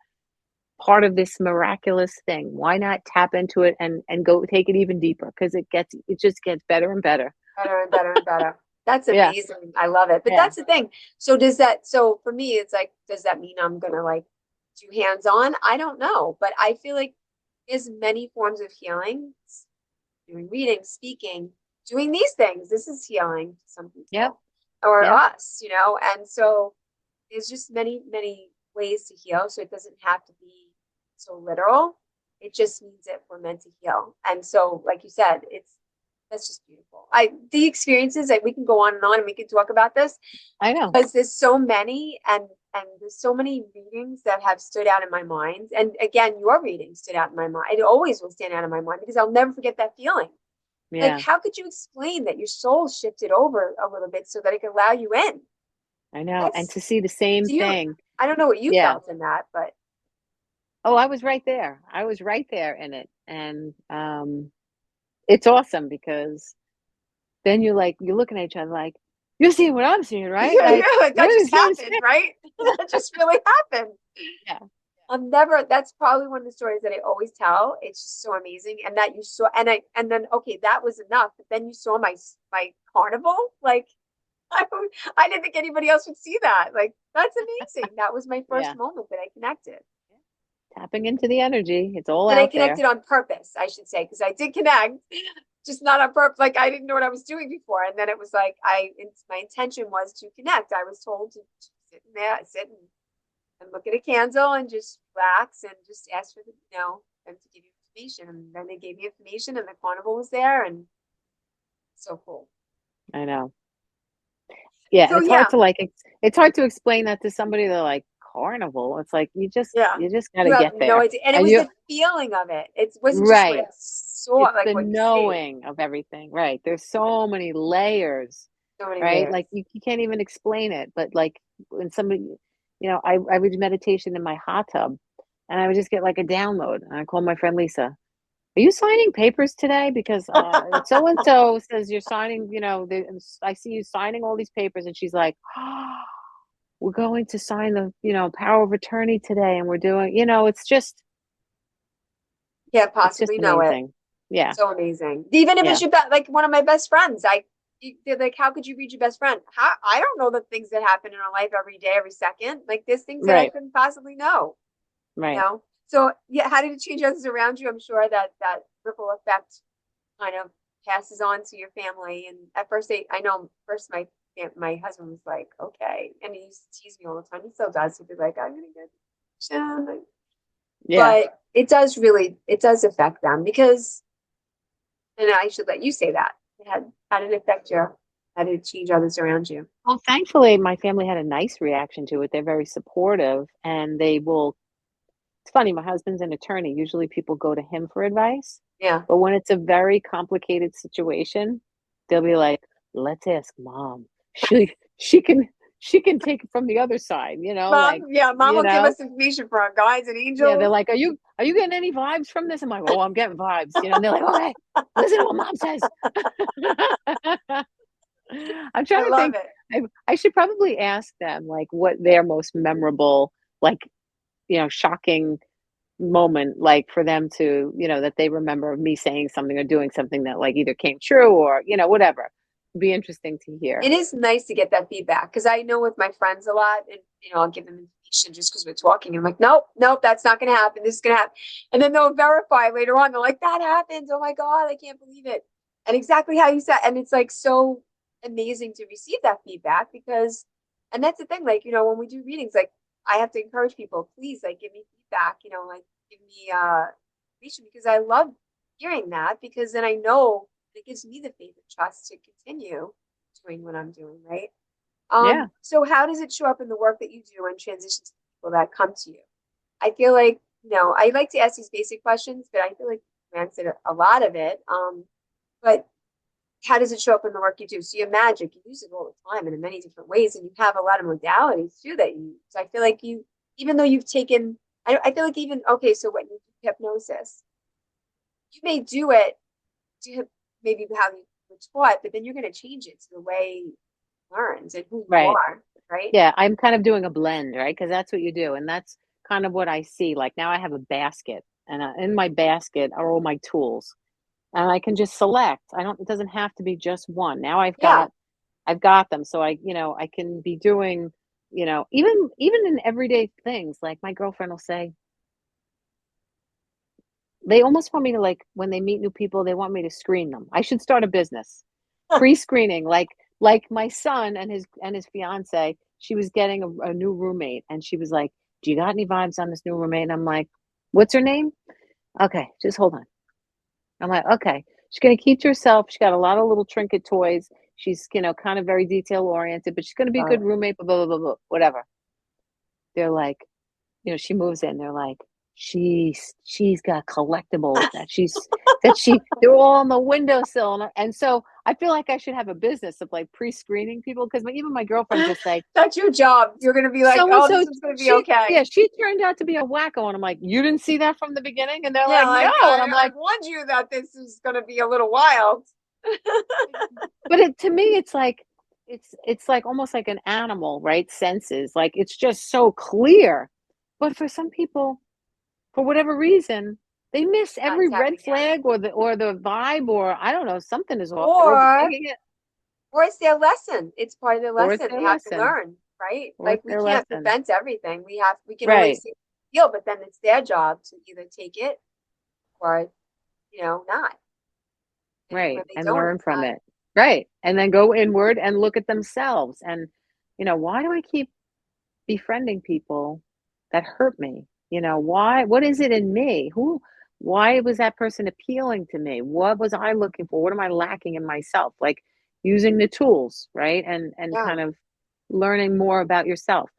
[SPEAKER 2] part of this miraculous thing. Why not tap into it and go take it even deeper? Because it just gets better and better.
[SPEAKER 1] Better and better and better. That's
[SPEAKER 2] Yeah,
[SPEAKER 1] amazing. I love it. But
[SPEAKER 2] yeah.
[SPEAKER 1] that's the thing. So for me, it's like, does that mean I'm gonna like do hands-on? I don't know. But I feel like there's many forms of healing. Doing reading, speaking, doing these things. This is healing to some
[SPEAKER 2] Yep,
[SPEAKER 1] people or
[SPEAKER 2] yep.
[SPEAKER 1] us, And so there's just many, many ways to heal. So it doesn't have to be so literal. It just means that we're meant to heal. And so, like you said, that's just beautiful. The experiences, like we can go on and we can talk about this
[SPEAKER 2] I know.
[SPEAKER 1] because there's so many and there's so many readings that have stood out in my mind. And again, your reading stood out in my mind. It always will stand out in my mind because I'll never forget that feeling. Like,
[SPEAKER 2] Yeah,
[SPEAKER 1] how could you explain that your soul shifted over a little bit so that it could allow you in?
[SPEAKER 2] I know. And
[SPEAKER 1] That's
[SPEAKER 2] to see the same
[SPEAKER 1] do you
[SPEAKER 2] thing.
[SPEAKER 1] I don't know what you
[SPEAKER 2] Yeah.
[SPEAKER 1] felt in that, but
[SPEAKER 2] Oh, I was right there. I was right there in it. And it's awesome because then you're looking at each other like, you're seeing what I'm seeing, right?
[SPEAKER 1] yeah,
[SPEAKER 2] Like
[SPEAKER 1] yeah, like that
[SPEAKER 2] we're the
[SPEAKER 1] just
[SPEAKER 2] same
[SPEAKER 1] happened,
[SPEAKER 2] spirit.
[SPEAKER 1] right? That just really happened.
[SPEAKER 2] Yeah.
[SPEAKER 1] I'm never that's probably one of the stories that I always tell. It's just so amazing. And that you saw and then okay, that was enough. But then you saw my carnival. Like I, I didn't think anybody else would see that. Like that's amazing. That was my first
[SPEAKER 2] Yeah.
[SPEAKER 1] moment that I connected.
[SPEAKER 2] Tapping into the energy. It's all
[SPEAKER 1] And I
[SPEAKER 2] out there.
[SPEAKER 1] connected on purpose, I should say, because I did connect, just not on purpose. Like I didn't know what I was doing before. And then it was like my intention was to connect. I was told to sit in there, and look at a candle and just relax and just ask for them to give you information. And then they gave me information and the carnival was there and so cool.
[SPEAKER 2] I know. Yeah,
[SPEAKER 1] So
[SPEAKER 2] it's hard
[SPEAKER 1] yeah,
[SPEAKER 2] to it's hard to explain that to somebody. They're like, carnival. It's like
[SPEAKER 1] yeah.
[SPEAKER 2] you just got
[SPEAKER 1] You
[SPEAKER 2] to
[SPEAKER 1] have
[SPEAKER 2] get
[SPEAKER 1] no
[SPEAKER 2] there.
[SPEAKER 1] idea. And it
[SPEAKER 2] And
[SPEAKER 1] was
[SPEAKER 2] you
[SPEAKER 1] the feeling of it. It wasn't just what I
[SPEAKER 2] right.
[SPEAKER 1] saw,
[SPEAKER 2] It's
[SPEAKER 1] like
[SPEAKER 2] the
[SPEAKER 1] what you see.
[SPEAKER 2] knowing of everything. Right. There's so many layers,
[SPEAKER 1] So many
[SPEAKER 2] right?
[SPEAKER 1] layers.
[SPEAKER 2] Like you can't even explain it. But like when somebody, I would do meditation in my hot tub and I would just get like a download. And I call my friend Lisa. Are you signing papers today? Because so and so says you're signing. I see you signing all these papers, and she's like, oh, "We're going to sign the power of attorney today, and we're doing.
[SPEAKER 1] Can't
[SPEAKER 2] It's just
[SPEAKER 1] possibly know it.
[SPEAKER 2] amazing. Yeah,
[SPEAKER 1] So amazing. Even if it's
[SPEAKER 2] yeah,
[SPEAKER 1] your like one of my best friends, they're like, how could you read your best friend? How I don't know the things that happen in our life every day, every second. Like there's things that I
[SPEAKER 2] right,
[SPEAKER 1] couldn't possibly know. You
[SPEAKER 2] right.
[SPEAKER 1] know. So yeah, how did it change others around you? I'm sure that ripple effect kind of passes on to your family. And at first, I know first my husband was like, okay, and he used to tease me all the time. He still does. He'd be like, I'm gonna get Shem.
[SPEAKER 2] Yeah.
[SPEAKER 1] But it does affect them because, and I should let you say that. How did it affect you? How did it change others around you?
[SPEAKER 2] Well, thankfully, my family had a nice reaction to it. They're very supportive, and they will. It's funny. My husband's an attorney. Usually, people go to him for advice,
[SPEAKER 1] Yeah.
[SPEAKER 2] but when it's a very complicated situation, they'll be like, "Let's ask mom. She can take it from the other side."
[SPEAKER 1] Mom
[SPEAKER 2] You
[SPEAKER 1] will give
[SPEAKER 2] know,
[SPEAKER 1] us information for our guides and
[SPEAKER 2] yeah. They're
[SPEAKER 1] angels.
[SPEAKER 2] like, "Are you getting any vibes from this?" I'm like, "Oh, I'm getting vibes." And they're like, "Okay, listen to what mom says." I'm
[SPEAKER 1] I
[SPEAKER 2] trying to
[SPEAKER 1] love
[SPEAKER 2] think.
[SPEAKER 1] it.
[SPEAKER 2] I should probably ask them like what their most memorable, like shocking moment, like for them to, that they remember of me saying something or doing something that like either came true or whatever. It'd be interesting to hear.
[SPEAKER 1] It is nice to get that feedback because I know with my friends a lot, and I'll give them information just because we're talking. And I'm like, nope, nope, that's not going to happen. This is going to happen, and then they'll verify later on. They're like, that happened. Oh my god, I can't believe it. And exactly how you said, and it's like so amazing to receive that feedback because, and that's the thing. Like when we do readings, like I have to encourage people, please, like give me feedback. Like give me information because I love hearing that because then I know it gives me the faith and trust to continue doing what I'm doing, right?
[SPEAKER 2] Yeah.
[SPEAKER 1] So how does it show up in the work that you do and transition to people that come to you? I feel like, I like to ask these basic questions, but I feel like you answered a lot of it. But how does it show up in the work you do? So you have magic, you use it all the time and in many different ways, and you have a lot of modalities too that you use. So I feel like even though you've taken, I feel like even, okay, so when you do hypnosis, you may do it to maybe how you were taught, but then you're going to change it to the way you learns and who you
[SPEAKER 2] Right.
[SPEAKER 1] are, right?
[SPEAKER 2] Yeah, I'm kind of doing a blend, right? Because that's what you do, and that's kind of what I see. Like now, I have a basket, and in my basket are all my tools, and I can just select. I don't. It doesn't have to be just one. Now
[SPEAKER 1] Yeah.
[SPEAKER 2] I've got them, so I can be doing, even in everyday things. Like my girlfriend will say, they almost want me to like when they meet new people, they want me to screen them. I should start a business, pre-screening, like my son and his fiance. She was getting a new roommate, and she was like, "Do you got any vibes on this new roommate?" And I'm like, "What's her name?" Okay, just hold on. I'm like, okay, she's gonna keep to herself. She got a lot of little trinket toys. She's kind of very detail oriented, but she's gonna be a good roommate. Blah blah blah blah. Whatever. They're like, she moves in. They're like, she's got collectibles they're all on the windowsill, and so I feel like I should have a business of like pre-screening people because even my girlfriends will say,
[SPEAKER 1] That's your job. You're going to be like,
[SPEAKER 2] so and
[SPEAKER 1] oh, this
[SPEAKER 2] so
[SPEAKER 1] is going to be
[SPEAKER 2] she yeah,
[SPEAKER 1] okay.
[SPEAKER 2] she turned out to be a wacko, and I'm like, you didn't see that from the beginning, and they're
[SPEAKER 1] Yeah,
[SPEAKER 2] like, no,
[SPEAKER 1] like
[SPEAKER 2] and I'm
[SPEAKER 1] I
[SPEAKER 2] like,
[SPEAKER 1] warned you that this is going to be a little wild.
[SPEAKER 2] but to me it's like it's like almost like an animal, right? Senses, like it's just so clear, but for some people, for whatever reason, they miss
[SPEAKER 1] Not
[SPEAKER 2] every red
[SPEAKER 1] tapping in.
[SPEAKER 2] flag or the vibe, or I don't know, something is off. They're
[SPEAKER 1] Or
[SPEAKER 2] overthinking it,
[SPEAKER 1] or it's their lesson. It's part of their
[SPEAKER 2] or it's
[SPEAKER 1] lesson.
[SPEAKER 2] their
[SPEAKER 1] They have to
[SPEAKER 2] lesson,
[SPEAKER 1] learn, right?
[SPEAKER 2] or
[SPEAKER 1] Like
[SPEAKER 2] it's
[SPEAKER 1] we
[SPEAKER 2] their
[SPEAKER 1] can't
[SPEAKER 2] lesson.
[SPEAKER 1] prevent everything. We can only
[SPEAKER 2] Right,
[SPEAKER 1] feel, but then it's their job to either take it or, not. And when
[SPEAKER 2] right,
[SPEAKER 1] they
[SPEAKER 2] and
[SPEAKER 1] don't,
[SPEAKER 2] learn
[SPEAKER 1] it's
[SPEAKER 2] from
[SPEAKER 1] not.
[SPEAKER 2] it. Right, and then go inward and look at themselves, and why do I keep befriending people that hurt me? Why? What is it in me? Why was that person appealing to me? What was I looking for? What am I lacking in myself? Like using the tools, right? And
[SPEAKER 1] Yeah,
[SPEAKER 2] kind of learning more about yourself.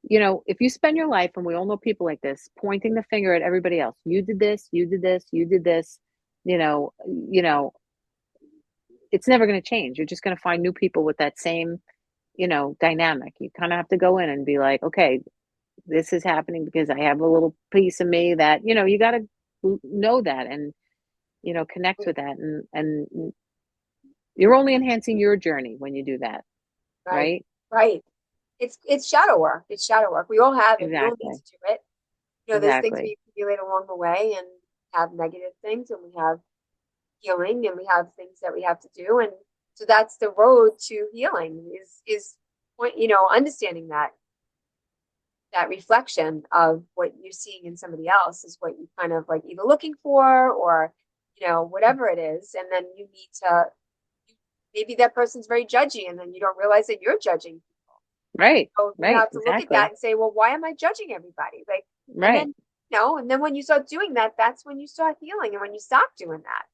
[SPEAKER 2] If you spend your life, and we all know people like this, pointing the finger at everybody else, you did this, you did this, you did this, you know, you know, it's never going to change. You're just going to find new people with that same, dynamic. You kind of have to go in and be like, okay, this is happening because I have a little piece of me that, you got to know that and, connect with that. And you're only enhancing your journey when you do that.
[SPEAKER 1] right,
[SPEAKER 2] Right.
[SPEAKER 1] right. It's shadow work. It's shadow work. We all have it. We all need
[SPEAKER 2] Exactly.
[SPEAKER 1] to do it. There's things
[SPEAKER 2] Exactly.
[SPEAKER 1] we accumulate along the way and have negative things and we have healing and we have things that we have to do. And so that's the road to healing is point, understanding that reflection of what you're seeing in somebody else is what you kind of like either looking for or, whatever it is. And then you need to, maybe that person's very judgy and then you don't realize that you're judging.
[SPEAKER 2] Right.
[SPEAKER 1] So you
[SPEAKER 2] Right.
[SPEAKER 1] have to look at that
[SPEAKER 2] Exactly.
[SPEAKER 1] and say, well, why am I judging everybody? Like, and
[SPEAKER 2] Right.
[SPEAKER 1] then, and then when you start doing that, that's when you start healing and when you stop doing that.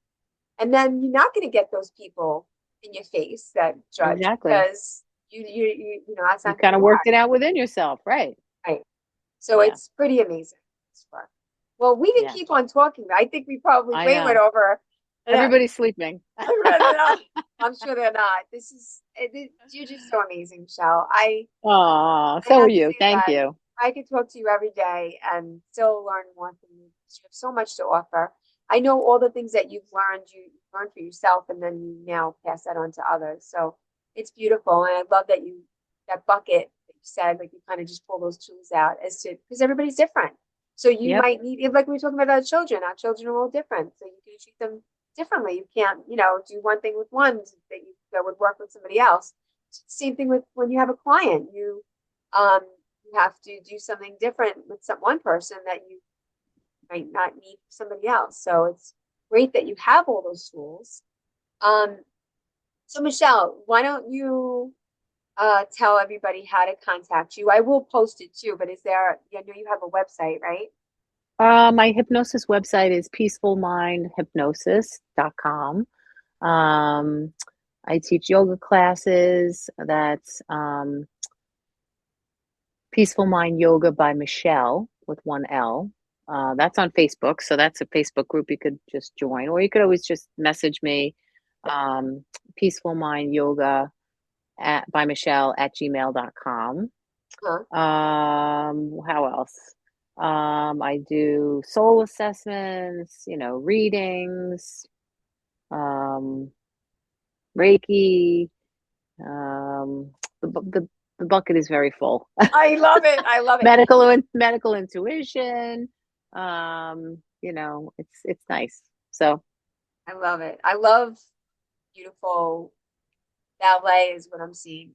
[SPEAKER 1] And then you're not going to get those people in your face that judge
[SPEAKER 2] Exactly.
[SPEAKER 1] because that's
[SPEAKER 2] You
[SPEAKER 1] not who
[SPEAKER 2] kind
[SPEAKER 1] you
[SPEAKER 2] of
[SPEAKER 1] are.
[SPEAKER 2] worked it out within yourself. Right.
[SPEAKER 1] Right. So
[SPEAKER 2] Yeah.
[SPEAKER 1] it's pretty amazing. This work. Well, we can
[SPEAKER 2] Yeah.
[SPEAKER 1] keep on talking. I think we probably
[SPEAKER 2] I
[SPEAKER 1] way went
[SPEAKER 2] know.
[SPEAKER 1] over. Yeah,
[SPEAKER 2] Everybody's sleeping.
[SPEAKER 1] I'm sure they're not. You're just so amazing, Michelle.
[SPEAKER 2] Oh,
[SPEAKER 1] I
[SPEAKER 2] so are
[SPEAKER 1] have to
[SPEAKER 2] you.
[SPEAKER 1] say
[SPEAKER 2] Thank
[SPEAKER 1] that
[SPEAKER 2] you.
[SPEAKER 1] I could talk to you every day and still learn more from you because you have so much to offer. I know all the things that you learned for yourself, and then you now pass that on to others. So it's beautiful, and I love that that bucket that you said, like you kind of just pull those tools out as to because everybody's different. So you
[SPEAKER 2] Yep.
[SPEAKER 1] might need, like we were talking about our children. Our children are all different, so you can treat them differently. You can't, do one thing with one that would work with somebody else. Same thing with when you have a client. Um, you have to do something different with one person that you might not need for somebody else. So it's great that you have all those tools. Um, so Michelle, why don't you tell everybody how to contact you? I will post it too, but I know you have a website, right?
[SPEAKER 2] My hypnosis website is peacefulmindhypnosis.com. Um, I teach yoga classes. That's Peaceful Mind Yoga by Michele with one L. That's on Facebook, so that's a Facebook group you could just join, or you could always just message me, Peaceful Mind Yoga by Michele at gmail.com.
[SPEAKER 1] Huh?
[SPEAKER 2] How else? I do soul assessments, readings, Reiki. Um, the bucket is very full.
[SPEAKER 1] I love it. I love it.
[SPEAKER 2] Medical intuition. It's nice. So
[SPEAKER 1] I love it. I love beautiful ballet is what I'm seeing.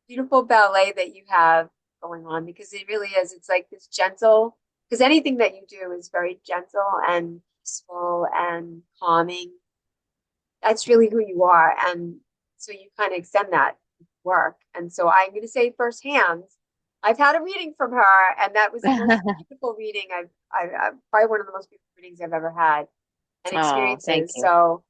[SPEAKER 1] Beautiful ballet that you have going on, because it really is. It's like this gentle, because anything that you do is very gentle and peaceful and calming. That's really who you are. And so you kind of extend that work. And so I'm going to say firsthand, I've had a reading from her, and that was the most beautiful reading I've probably one of the most beautiful readings I've ever had and
[SPEAKER 2] oh, thank
[SPEAKER 1] experiences.
[SPEAKER 2] you.
[SPEAKER 1] So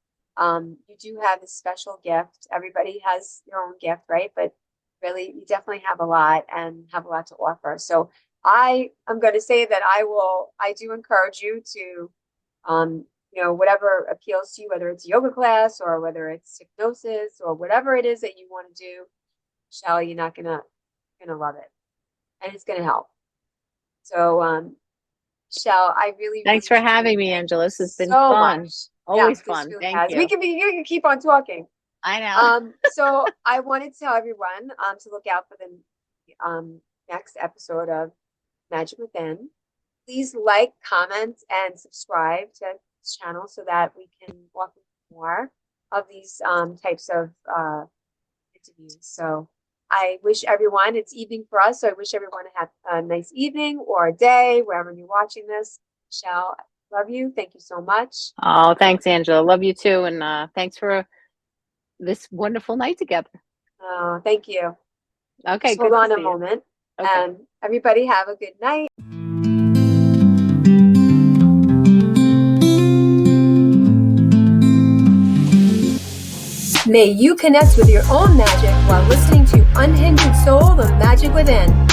[SPEAKER 1] you do have this special gift. Everybody has their own gift, right? But really, you definitely have a lot and have a lot to offer. So I am going to say that I do encourage you to, whatever appeals to you, whether it's a yoga class or whether it's hypnosis or whatever it is that you want to do, Michele, you're gonna love it, and it's gonna help. So, Michele, I really,
[SPEAKER 2] Thanks
[SPEAKER 1] really
[SPEAKER 2] for having me,
[SPEAKER 1] thank
[SPEAKER 2] Angela.
[SPEAKER 1] you
[SPEAKER 2] This has been
[SPEAKER 1] so
[SPEAKER 2] fun.
[SPEAKER 1] much. Yeah,
[SPEAKER 2] Always
[SPEAKER 1] this
[SPEAKER 2] fun.
[SPEAKER 1] really
[SPEAKER 2] Thank
[SPEAKER 1] has.
[SPEAKER 2] you.
[SPEAKER 1] You can keep on talking.
[SPEAKER 2] I know.
[SPEAKER 1] So I wanted to tell everyone to look out for the next episode of Magic Within. Please like, comment, and subscribe to this channel so that we can walk more of these types of interviews. So I wish everyone, it's evening for us, so I wish everyone to have a nice evening or a day, wherever you're watching this. Michele, I love you. Thank you so much.
[SPEAKER 2] Oh, thanks, Angela. Love you too. And thanks for this wonderful night together.
[SPEAKER 1] Oh, thank you.
[SPEAKER 2] Okay,
[SPEAKER 1] Just hold
[SPEAKER 2] good to
[SPEAKER 1] on a
[SPEAKER 2] see you.
[SPEAKER 1] moment.
[SPEAKER 2] Okay.
[SPEAKER 1] And everybody have a good night. May you connect with your own magic while listening to Unhindered Soul, the Magic Within.